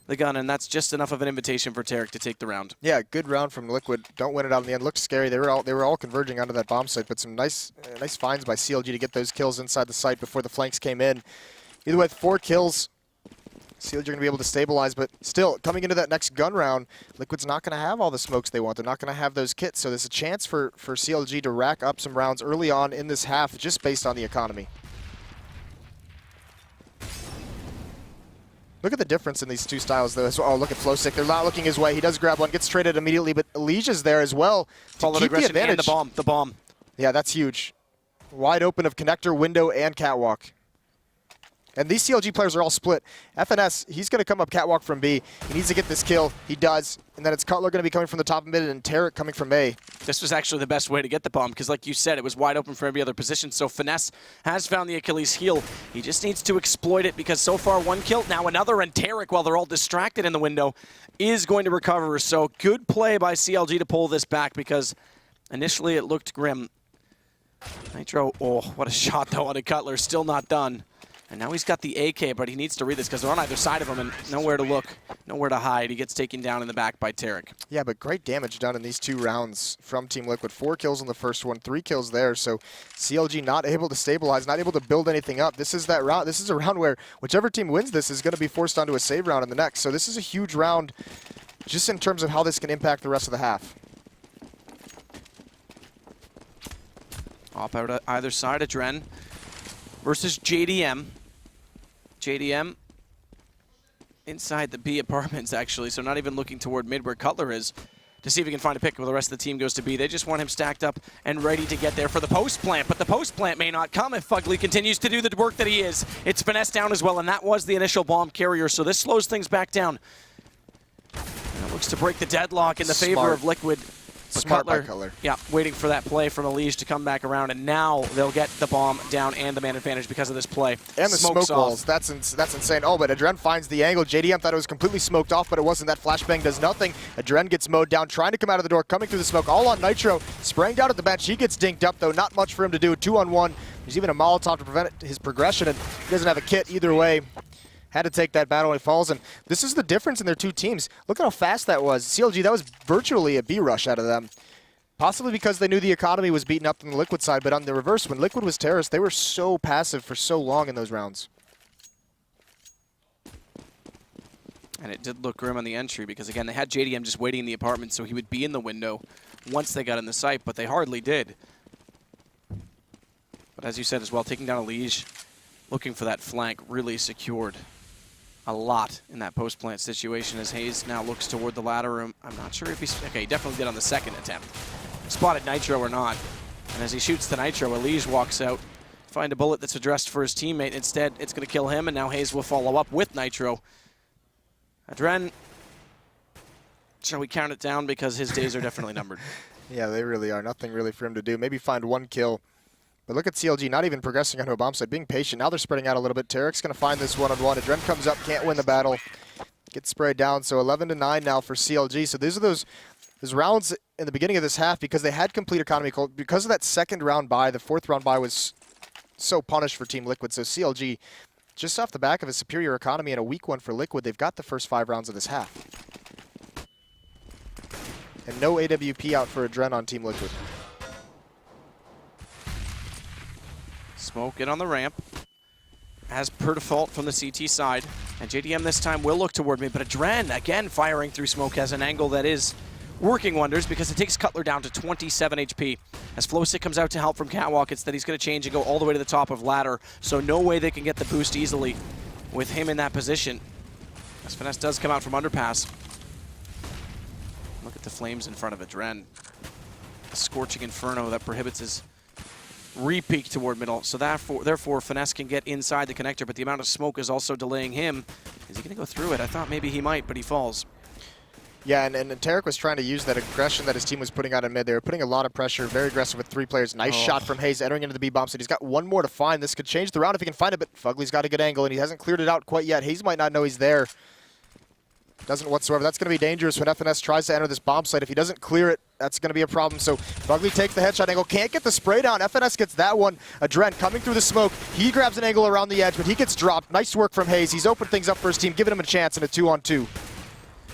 the gun, and that's just enough of an invitation for Tarek to take the round. Yeah, good round from Liquid. Don't win it out in the end. Looked scary. They were all converging onto that bomb site, but some nice finds by CLG to get those kills inside the site before the flanks came in. Either way, 4 kills. CLG are going to be able to stabilize, but still, coming into that next gun round, Liquid's not going to have all the smokes they want. They're not going to have those kits, so there's a chance for CLG to rack up some rounds early on in this half just based on the economy. Look at the difference in these 2 styles, though. Oh, look at Flowsick. They're not looking his way. He does grab one, gets traded immediately, but Elige's there as well to keep the advantage. And the bomb. Yeah, that's huge. Wide open of connector, window, and catwalk. And these CLG players are all split. FNS, he's going to come up catwalk from B. He needs to get this kill. He does. And then it's Cutler going to be coming from the top of mid, and Tarek coming from A. This was actually the best way to get the bomb, because like you said, it was wide open for every other position. So Finesse has found the Achilles heel. He just needs to exploit it, because so far 1 kill, now another, and Tarek, while they're all distracted in the window, is going to recover. So good play by CLG to pull this back, because initially it looked grim. Nitro, oh, what a shot though on a Cutler, still not done. And now he's got the AK, but he needs to read this because they're on either side of him and nowhere to look, nowhere to hide. He gets taken down in the back by Tarek. Yeah, but great damage done in these 2 rounds from Team Liquid. 4 kills in the first one, 3 kills there. So CLG not able to stabilize, not able to build anything up. This is that round. This is a round where whichever team wins this is going to be forced onto a save round in the next. So this is a huge round just in terms of how this can impact the rest of the half. Off out either side of Dren versus JDM. JDM inside the B apartments, actually, so not even looking toward mid where Cutler is to see if he can find a pick while the rest of the team goes to B. They just want him stacked up and ready to get there for the post plant, but the post plant may not come if Fugly continues to do the work that he is. It's Finesse down as well, and that was the initial bomb carrier, so this slows things back down. And it looks to break the deadlock in the favor of Liquid. Smart by Cutler. Yeah, waiting for that play from Mirage to come back around, and now they'll get the bomb down and the man advantage because of this play. And the smoke walls. That's insane. Oh, but Adren finds the angle. JDM thought it was completely smoked off, but it wasn't. That flashbang does nothing. Adren gets mowed down, trying to come out of the door, coming through the smoke, all on Nitro. Spraying down at the bench. He gets dinked up, though. Not much for him to do. 2-on-1. There's even a Molotov to prevent his progression, and he doesn't have a kit either way. Had to take that battle when he falls, and this is the difference in their two teams. Look how fast that was. CLG, that was virtually a B-rush out of them. Possibly because they knew the economy was beaten up on the Liquid side, but on the reverse, when Liquid was terrorist, they were so passive for so long in those rounds. And it did look grim on the entry because, again, they had JDM just waiting in the apartment so he would be in the window once they got in the site, but they hardly did. But as you said as well, taking down a Liege, looking for that flank, really secured a lot in that post-plant situation as Hayes now looks toward the ladder room. I'm not sure if he's... Okay, he definitely did on the second attempt. Spotted Nitro or not. And as he shoots the Nitro, Elige walks out, find a bullet that's addressed for his teammate. Instead, it's going to kill him, and now Hayes will follow up with Nitro. Adren, shall we count it down because his days are definitely numbered? Yeah, they really are. Nothing really for him to do. Maybe find one kill. But look at CLG, not even progressing onto a bomb site, being patient. Now they're spreading out a little bit. Tarek's going to find this one-on-one. Adren comes up, can't win the battle. Gets sprayed down, so 11-9 now for CLG. So these are those rounds in the beginning of this half because they had complete economy. Because of that second round bye, the fourth round bye was so punished for Team Liquid. So CLG, just off the back of a superior economy and a weak one for Liquid, they've got the first 5 rounds of this half. And no AWP out for Adren on Team Liquid. Smoke in on the ramp, as per default from the CT side. And JDM this time will look toward me, but Adren, again, firing through smoke has an angle that is working wonders because it takes Cutler down to 27 HP. As Flowstick comes out to help from Catwalk, it's that he's going to change and go all the way to the top of ladder, so no way they can get the boost easily with him in that position. As Finesse does come out from underpass. Look at the flames in front of Adren. A scorching inferno that prohibits his re-peek toward middle, so therefore Finesse can get inside the connector, but the amount of smoke is also delaying him. Is he going to go through it? I thought maybe he might, but he falls. Yeah, and Tarek was trying to use that aggression that his team was putting out in mid. They were putting a lot of pressure, very aggressive with 3 players. Nice shot from Hayes entering into the B-bomb site. He's got one more to find. This could change the round if he can find it, but Fugly's got a good angle, and he hasn't cleared it out quite yet. Hayes might not know he's there. Doesn't whatsoever. That's going to be dangerous when FNS tries to enter this bomb site. If he doesn't clear it, that's going to be a problem. So Fugly takes the headshot angle, can't get the spray down. FNS gets that one. Adren coming through the smoke. He grabs an angle around the edge, but he gets dropped. Nice work from Hayes. He's opened things up for his team, giving him a chance in a 2-on-2.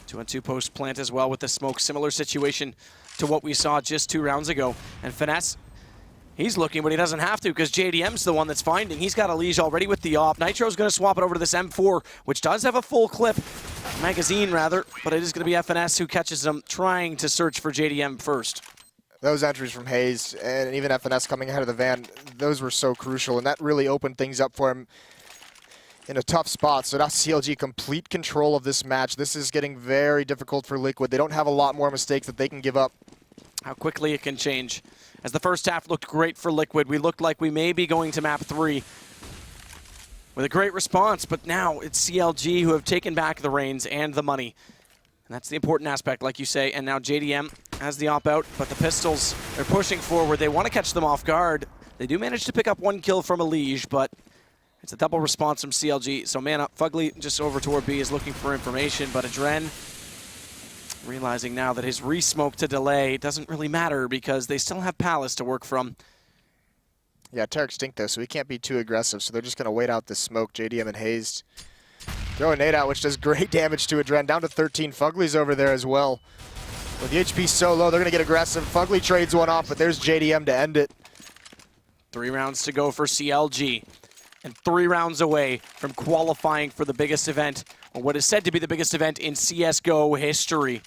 2-on-2 post plant as well with the smoke. Similar situation to what we saw just 2 rounds ago. And Finesse, he's looking, but he doesn't have to because JDM's the one that's finding. He's got a Liege already with the op. Nitro's going to swap it over to this M4, which does have a full clip. Magazine, rather, but it is going to be FNS who catches them trying to search for JDM first. Those entries from Hayes and even FNS coming ahead of the van, those were so crucial, and that really opened things up for him in a tough spot. So now CLG complete control of this match. This is getting very difficult for Liquid. They don't have a lot more mistakes that they can give up. How quickly it can change. As the first half looked great for Liquid, we looked like we may be going to map 3 with a great response, but now it's CLG who have taken back the reins and the money. And that's the important aspect, like you say. And now JDM has the op out, but the Pistols are pushing forward. They want to catch them off guard. They do manage to pick up 1 kill from Elige, but it's a double response from CLG. So man up, Fugly just over toward B is looking for information, but Adren realizing now that his re-smoke to delay doesn't really matter because they still have Palace to work from. Yeah, Tarek stink though, so he can't be too aggressive, so they're just going to wait out the smoke. JDM and Hayes throw a nade out, which does great damage to Adren. Down to 13. Fugly's over there as well. With the HP so low, they're going to get aggressive. Fugly trades one off, but there's JDM to end it. 3 rounds to go for CLG, and 3 rounds away from qualifying for the biggest event, or what is said to be the biggest event in CSGO history.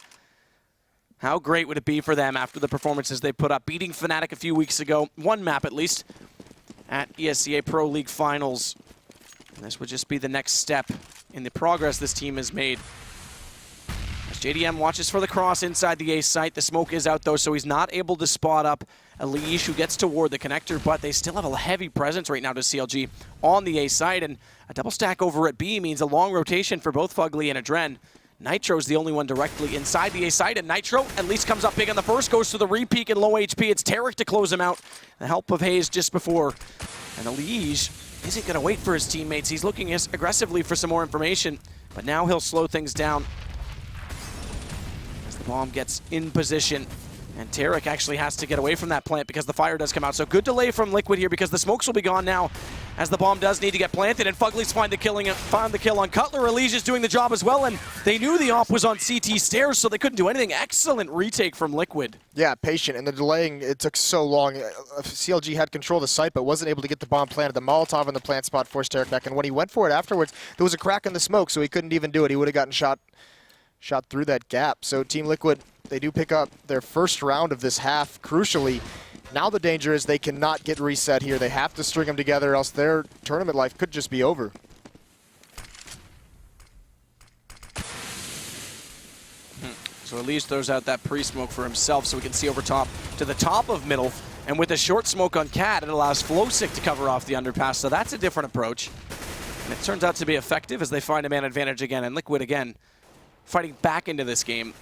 How great would it be for them after the performances they put up, beating Fnatic a few weeks ago, 1 map at least, at ESCA Pro League Finals. And this would just be the next step in the progress this team has made. As JDM watches for the cross inside the A site, the smoke is out though, so he's not able to spot up Elige, who gets toward the connector, but they still have a heavy presence right now to CLG on the A site, and a double stack over at B means a long rotation for both Fugly and Adren. Nitro's the only one directly inside the A site, and Nitro at least comes up big on the first, goes to the re-peek and low HP. It's Tarek to close him out. The help of Hayes just before. And Elige isn't going to wait for his teammates. He's looking aggressively for some more information, but now he'll slow things down as the bomb gets in position. And Tarek actually has to get away from that plant because the fire does come out. So good delay from Liquid here because the smokes will be gone now as the bomb does need to get planted. And Fugly's found the kill on Cutler. Elige is doing the job as well. And they knew the op was on CT stairs, so they couldn't do anything. Excellent retake from Liquid. Yeah, patient. And the delaying, it took so long. CLG had control of the site, but wasn't able to get the bomb planted. The Molotov in the plant spot forced Tarek back. And when he went for it afterwards, there was a crack in the smoke, so he couldn't even do it. He would have gotten shot through that gap. So Team Liquid, they do pick up their first round of this half, crucially. Now the danger is they cannot get reset here. They have to string them together, or else their tournament life could just be over. So Elige throws out that pre-smoke for himself so we can see over top to the top of middle. And with a short smoke on Cat, it allows Flowsick to cover off the underpass. So that's a different approach. And it turns out to be effective as they find a man advantage again. And Liquid again fighting back into this game.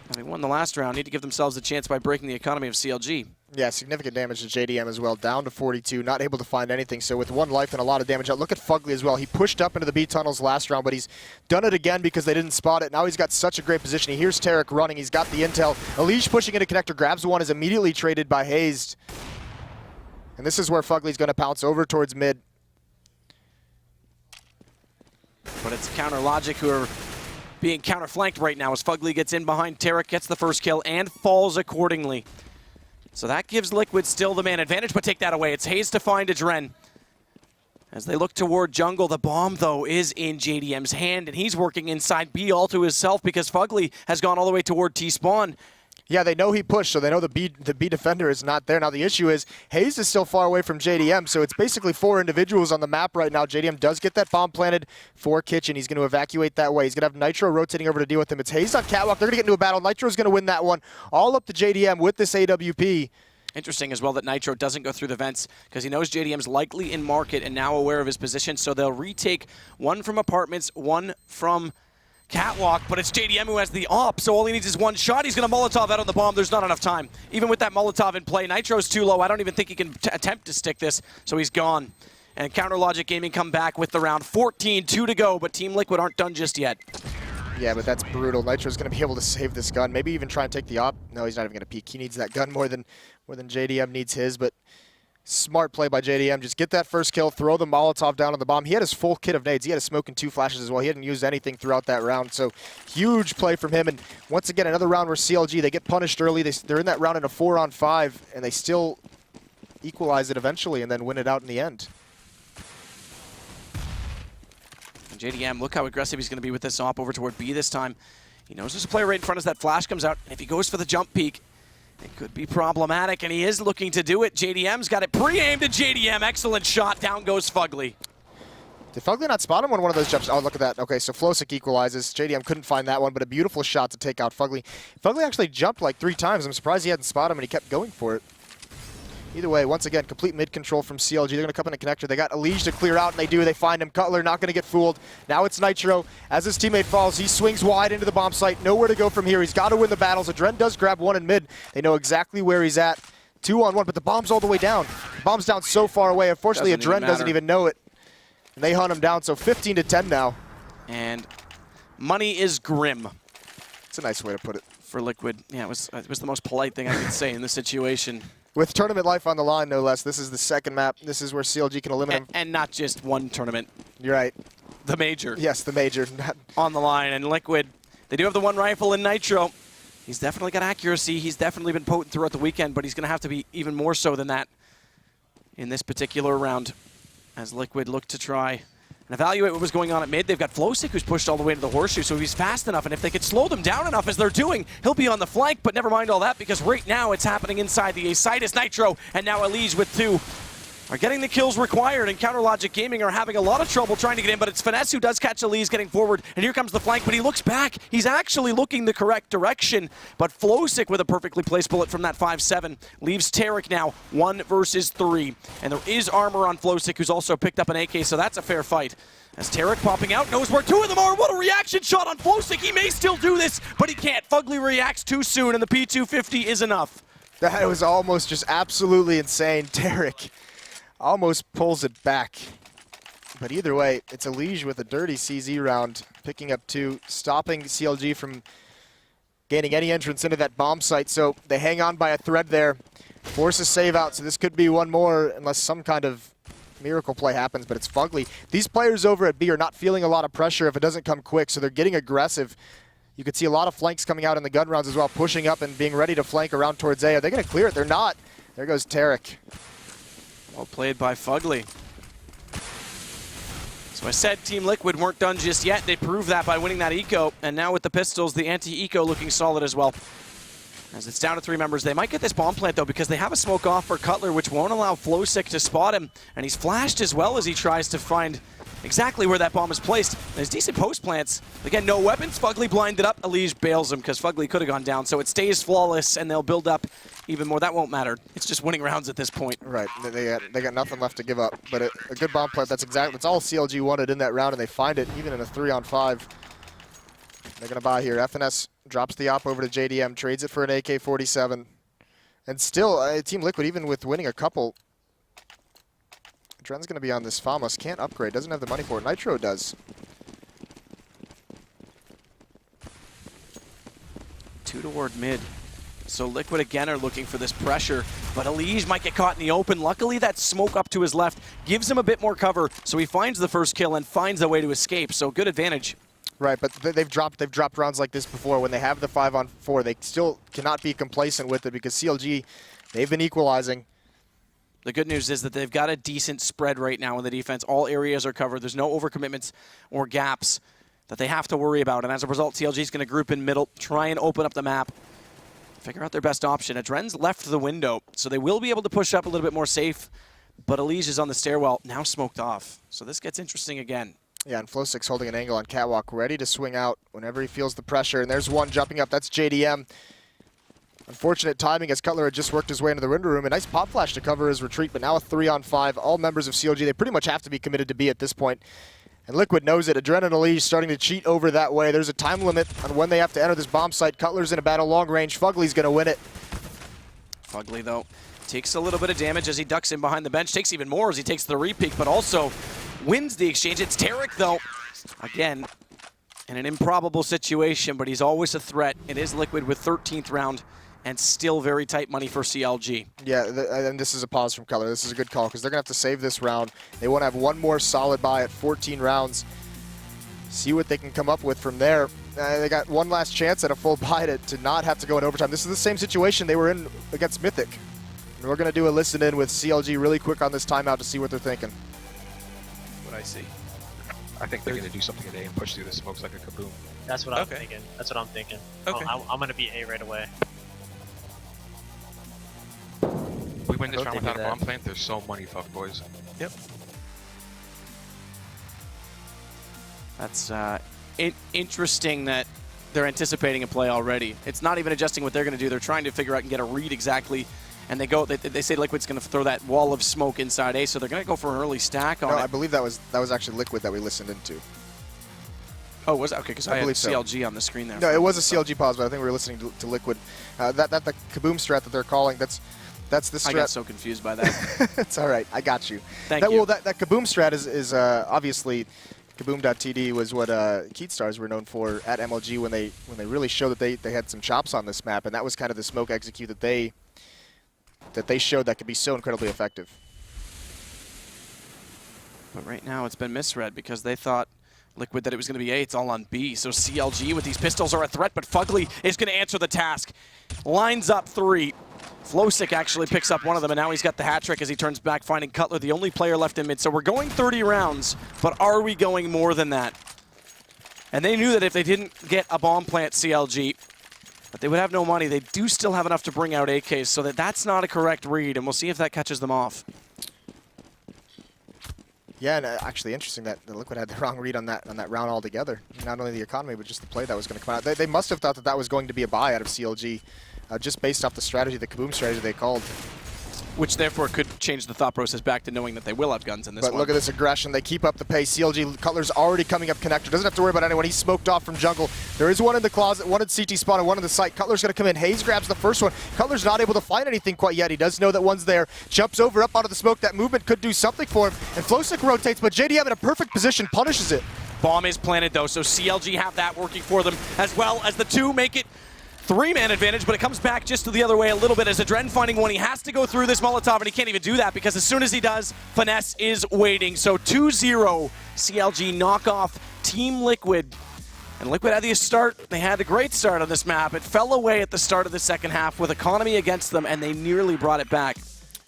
Having won the last round, need to give themselves a chance by breaking the economy of CLG. Yeah, significant damage to JDM as well, down to 42, not able to find anything. So with one life and a lot of damage out, look at Fugly as well. He pushed up into the B tunnels last round, but he's done it again because they didn't spot it. Now he's got such a great position. He hears Tarek running, he's got the intel. Elige pushing into connector, grabs one, is immediately traded by Hayes. And this is where Fugly's going to pounce over towards mid. But it's Counter Logic who are being counter-flanked right now as Fugly gets in behind Tarek, gets the first kill, and falls accordingly. So that gives Liquid still the man advantage, but take that away. It's Hayes to find Adren. As they look toward jungle, the bomb, though, is in JDM's hand, and he's working inside B all to himself because Fugly has gone all the way toward T-spawn. Yeah, they know he pushed, so they know the B defender is not there. Now the issue is Hayes is still far away from JDM, so it's basically 4 individuals on the map right now. JDM does get that bomb planted for Kitchen. He's going to evacuate that way. He's going to have Nitro rotating over to deal with him. It's Hayes on Catwalk. They're going to get into a battle. Nitro's going to win that one. All up to JDM with this AWP. Interesting as well that Nitro doesn't go through the vents because he knows JDM's likely in market and now aware of his position, so they'll retake one from apartments, one from Catwalk, but it's JDM who has the op, so all he needs is one shot. He's going to Molotov out on the bomb. There's not enough time. Even with that Molotov in play, Nitro's too low. I don't even think he can attempt to stick this, so he's gone. And Counter Logic Gaming come back with the round. 14, 2 to go, but Team Liquid aren't done just yet. Yeah, but that's brutal. Nitro's going to be able to save this gun. Maybe even try and take the op. No, he's not even going to peek. He needs that gun more than JDM needs his, but smart play by JDM. Just get that first kill, throw the Molotov down on the bomb. He had his full kit of nades. He had a smoke and 2 flashes as well. He hadn't used anything throughout that round, so huge play from him. And once again, another round where CLG, they get punished early. They're in that round in a 4-on-5, and they still equalize it eventually and then win it out in the end. And JDM, look how aggressive he's going to be with this op over toward B this time. He knows there's a player right in front as that flash comes out, and if he goes for the jump peek, it could be problematic, and he is looking to do it. JDM's got it pre-aimed at JDM. Excellent shot. Down goes Fugly. Did Fugly not spot him on one of those jumps? Oh, look at that. Okay, so Flowsick equalizes. JDM couldn't find that one, but a beautiful shot to take out Fugly. Fugly actually jumped like 3 times. I'm surprised he hadn't spotted him, and he kept going for it. Either way, once again, complete mid-control from CLG. They're going to come in a connector. They got Elige to clear out, and they do. They find him. Cutler not going to get fooled. Now it's Nitro. As his teammate falls, he swings wide into the bomb site. Nowhere to go from here. He's got to win the battles. Adren does grab one in mid. They know exactly where he's at. 2-on-1, but the bomb's all the way down. The bomb's down so far away. Unfortunately, Adren doesn't even know it. And they hunt him down, so 15-10 now. And money is grim. It's a nice way to put it. For Liquid. Yeah, it was the most polite thing I could say in this situation. With tournament life on the line, no less. This is the second map. This is where CLG can eliminate him. And not just one tournament. You're right. The major. Yes, the major. On the line. And Liquid, they do have the one rifle in Nitro. He's definitely got accuracy. He's definitely been potent throughout the weekend, but he's going to have to be even more so than that in this particular round as Liquid look to try and evaluate what was going on at mid. They've got Flowsick who's pushed all the way to the horseshoe, so he's fast enough, and if they could slow them down enough as they're doing, he'll be on the flank, but never mind all that because right now it's happening inside the A site as Nitro and now Elige with 2 are getting the kills required, and Counter Logic Gaming are having a lot of trouble trying to get in, but it's Finesse who does catch Elige getting forward, and here comes the flank, but he looks back. He's actually looking the correct direction, but Flowsick with a perfectly placed bullet from that 5-7 leaves Tarek now 1 versus 3, and there is armor on Flowsick who's also picked up an AK, so that's a fair fight. As Tarek popping out, knows where two of them are. What a reaction shot on Flowsick. He may still do this, but he can't. Fugly reacts too soon, and the P250 is enough. That was almost just absolutely insane. Tarek almost pulls it back. But either way, it's Elige with a dirty CZ round, picking up 2, stopping CLG from gaining any entrance into that bomb site. So they hang on by a thread there, force a save out. So this could be one more unless some kind of miracle play happens, but it's Fugly. These players over at B are not feeling a lot of pressure if it doesn't come quick, so they're getting aggressive. You could see a lot of flanks coming out in the gun rounds as well, pushing up and being ready to flank around towards A. Are they going to clear it? They're not. There goes Tarek. Well played by Fugly. So I said Team Liquid weren't done just yet. They proved that by winning that eco, and now with the pistols, the anti-eco looking solid as well. As it's down to 3 members, they might get this bomb plant though because they have a smoke off for Cutler, which won't allow Flowsick to spot him, and he's flashed as well as he tries to find exactly where that bomb is placed. There's decent post plants. Again, no weapons. Fugly blinded up. Elige bails him because Fugly could have gone down, so it stays flawless, and they'll build up even more. That won't matter. It's just winning rounds at this point. Right. They got nothing left to give up, but a good bomb plant. That's all CLG wanted in that round, and they find it even in a 3-on-5. They're going to buy here. FNS drops the op over to JDM, trades it for an AK-47. And still, Team Liquid, even with winning a couple, Dren's going to be on this Famos. Can't upgrade. Doesn't have the money for it. Nitro does. 2 toward mid. So Liquid again are looking for this pressure, but Elige might get caught in the open. Luckily, that smoke up to his left gives him a bit more cover, so he finds the first kill and finds a way to escape. So good advantage. Right, but they've dropped rounds like this before. When they have the 5-on-4, they still cannot be complacent with it because CLG, they've been equalizing. The good news is that they've got a decent spread right now in the defense. All areas are covered. There's no overcommitments or gaps that they have to worry about. And as a result, CLG is going to group in middle, try and open up the map, figure out their best option. Adren's left the window, so they will be able to push up a little bit more safe. But Elige is on the stairwell, now smoked off. So this gets interesting again. Yeah, and Flowsick's holding an angle on Catwalk, ready to swing out whenever he feels the pressure. And there's one jumping up. That's JDM. Unfortunate timing as Cutler had just worked his way into the window room. A nice pop flash to cover his retreat, but now a 3-on-5. All members of CLG, they pretty much have to be committed to B at this point. And Liquid knows it. Adren and Elige starting to cheat over that way. There's a time limit on when they have to enter this bomb site. Cutler's in a battle long range. Fugly's going to win it. Fugly, though, takes a little bit of damage as he ducks in behind the bench. Takes even more as he takes the repeak, but also wins the exchange. It's Tarek, though, again, in an improbable situation, but he's always a threat. It is Liquid with 13th round and still very tight money for CLG. Yeah, and this is a pause from Cutler. This is a good call because they're going to have to save this round. They want to have one more solid buy at 14 rounds. See what they can come up with from there. They got one last chance at a full buy to not have to go in overtime. This is the same situation they were in against Mythic. And we're going to do a listen in with CLG really quick on this timeout to see what they're thinking. What I see. I think they're going to do something today and push through the smokes like a kaboom. That's what I'm thinking. That's what I'm thinking. Okay. I'm going to be A right away. If we win this round without a bomb plant, there's so money fucked, boys. Yep. That's interesting that they're anticipating a play already. It's not even adjusting what they're going to do. They're trying to figure out and get a read exactly. And they say Liquid's going to throw that wall of smoke inside A, so they're going to go for an early stack on it. I believe that was actually Liquid that we listened into. Oh, was that? Okay, because I had CLG on the screen there. No, it was a CLG pause, but I think we were listening to Liquid. The kaboom strat that they're calling, that's the strat. I got so confused by that. It's all right. I got you. Thank you. Well, that kaboom strat is obviously kaboom.td was what Keatstars were known for at MLG when they really showed that they had some chops on this map, and that was kind of the smoke execute that they showed that could be so incredibly effective. But right now it's been misread because they thought Liquid that it was going to be A. It's all on B. So CLG with these pistols are a threat, but Fugly is going to answer the task. Lines up 3. Flowsick actually picks up one of them, and now he's got the hat trick as he turns back, finding Cutler, the only player left in mid. So we're going 30 rounds, but are we going more than that? And they knew that if they didn't get a bomb plant, CLG, but they would have no money. They do still have enough to bring out AKs, so that's not a correct read, and we'll see if that catches them off. Yeah, and actually interesting that the Liquid had the wrong read on that round altogether. Not only the economy, but just the play that was going to come out. They must have thought that was going to be a buy out of CLG, just based off the strategy, the kaboom strategy they called. which therefore could change the thought process back to knowing that they will have guns in this But one. look at this aggression. They keep up the pace. CLG, Cutler's already coming up connector. Doesn't have to worry about anyone. He's smoked off from jungle. There is one in the closet, one in CT spawn, and one in the site. Cutler's going to come in. Hayes grabs the first one. Cutler's not able to find anything quite yet. He does know that one's there. Jumps over up out of the smoke. That movement could do something for him. And Flowsick rotates, but JDM in a perfect position punishes it. Bomb is planted though, so CLG have that working for them, as well as the two make it 3-man advantage, but it comes back just to the other way a little bit as Adren finding one. He has to go through this Molotov, and he can't even do that because as soon as he does, Finesse is waiting. So 2-0 CLG knock off Team Liquid. And Liquid had the start. They had a great start on this map. It fell away at the start of the second half with economy against them, and they nearly brought it back.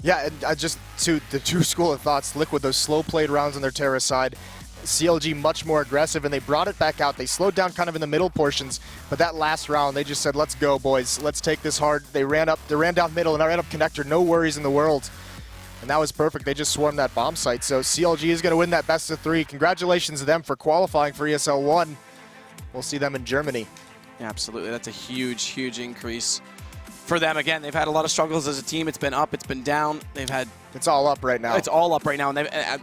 Yeah, and just to the two school of thoughts, Liquid, those slow played rounds on their terrorist side. CLG much more aggressive, and they brought it back out. They slowed down kind of in the middle portions, but that last round, they just said, let's go, boys. Let's take this hard. They ran down middle, and I ran up connector. No worries in the world. And that was perfect. They just swarmed that bomb site. So CLG is going to win that best of 3. Congratulations to them for qualifying for ESL 1. We'll see them in Germany. Yeah, absolutely. That's a huge, huge increase for them. Again, they've had a lot of struggles as a team. It's been up, it's been down. They've had... It's all up right now. It's all up right now. And I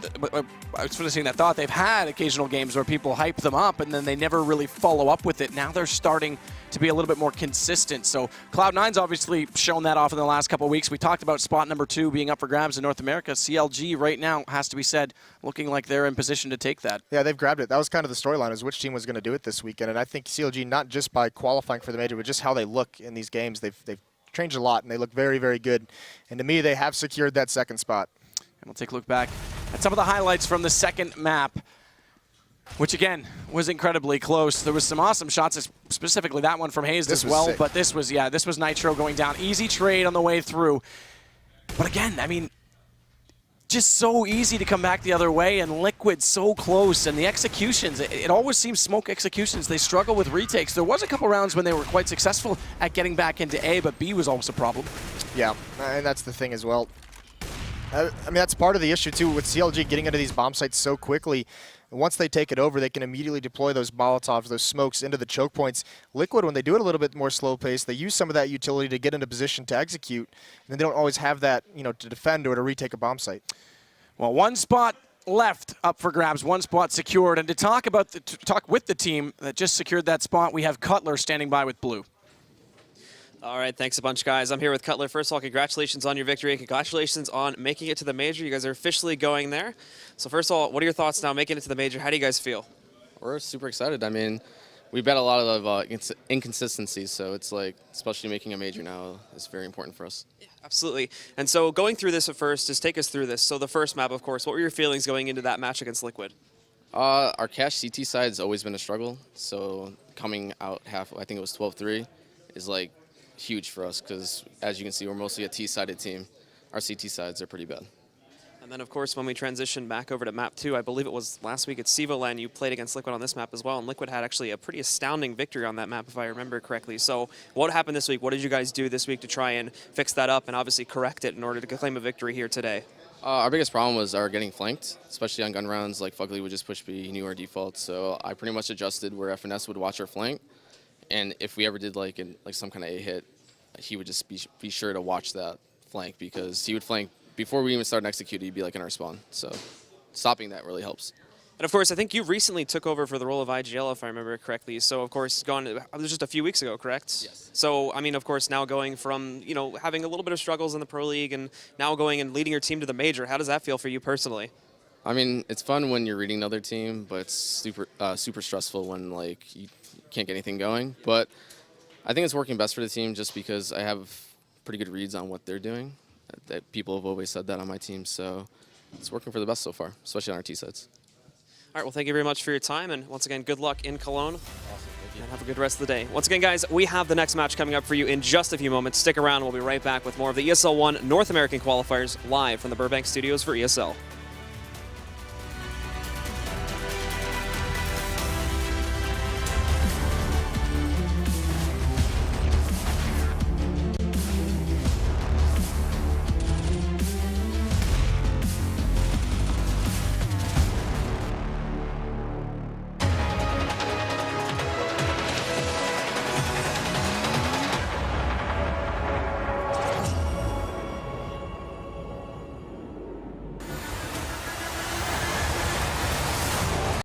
was finishing that thought. They've had occasional games where people hype them up and then they never really follow up with it. Now they're starting to be a little bit more consistent. So Cloud9's obviously shown that off in the last couple of weeks. We talked about spot number 2 being up for grabs in North America. CLG right now, has to be said, looking like they're in position to take that. Yeah, they've grabbed it. That was kind of the storyline, is which team was going to do it this weekend. And I think CLG, not just by qualifying for the major, but just how they look in these games, they've changed a lot, and they look very, very good. And to me, they have secured that second spot. And we'll take a look back at some of the highlights from the second map, which again was incredibly close. There was some awesome shots, specifically that one from Hayes as well. Sick. But this was Nitro going down. Easy trade on the way through. But again, I mean, just so easy to come back the other way, and Liquid so close. And the executions, it always seems Smoke executions, they struggle with retakes. There was a couple rounds when they were quite successful at getting back into A, but B was always a problem. Yeah, and that's the thing as well. I mean, that's part of the issue, too, with CLG getting into these bomb sites so quickly. Once they take it over, they can immediately deploy those Molotovs, those smokes into the choke points. Liquid, when they do it a little bit more slow pace, they use some of that utility to get into position to execute, and then they don't always have that, to defend or to retake a bomb site. Well, one spot left up for grabs, one spot secured. And to talk with the team that just secured that spot, we have Cutler standing by with blue. All right, thanks a bunch, guys. I'm here with Cutler. First of all, congratulations on your victory. Congratulations on making it to the major. You guys are officially going there. So first of all, what are your thoughts now making it to the major? How do you guys feel? We're super excited. I mean, we've had a lot of inconsistencies, so it's like, especially making a major now is very important for us. Yeah, absolutely. And so going through this at first, just take us through this. So the first map, of course, what were your feelings going into that match against Liquid? Our cash CT side has always been a struggle, so coming out I think it was 12-3, is like huge for us because, as you can see, we're mostly a T-sided team. Our CT sides are pretty bad. And then, of course, when we transitioned back over to map 2, I believe it was last week at Sivoland, you played against Liquid on this map as well, and Liquid had actually a pretty astounding victory on that map, if I remember correctly. So what happened this week? What did you guys do this week to try and fix that up and obviously correct it in order to claim a victory here today? Our biggest problem was our getting flanked, especially on gun rounds. Like, Fugly would just push B, he knew our default, so I pretty much adjusted where FNS would watch our flank, and if we ever did like some kind of A hit, he would just be sure to watch that flank, because he would flank before we even started executing. He'd be like in our spawn, so stopping that really helps. And of course, I think you recently took over for the role of IGL, if I remember correctly. So of course, it was just a few weeks ago, correct? Yes. So I mean, of course, now going from having a little bit of struggles in the pro league and now going and leading your team to the major, how does that feel for you personally? I mean, it's fun when you're reading another team, but it's super stressful when like you can't get anything going. But I think it's working best for the team just because I have pretty good reads on what they're doing. That people have always said that on my team, so it's working for the best so far, especially on our T-sides. All right, well, thank you very much for your time, and once again, good luck in Cologne. Awesome, and have a good rest of the day. Once again, guys, we have the next match coming up for you in just a few moments. Stick around, we'll be right back with more of the ESL 1 North American qualifiers live from the Burbank studios for ESL.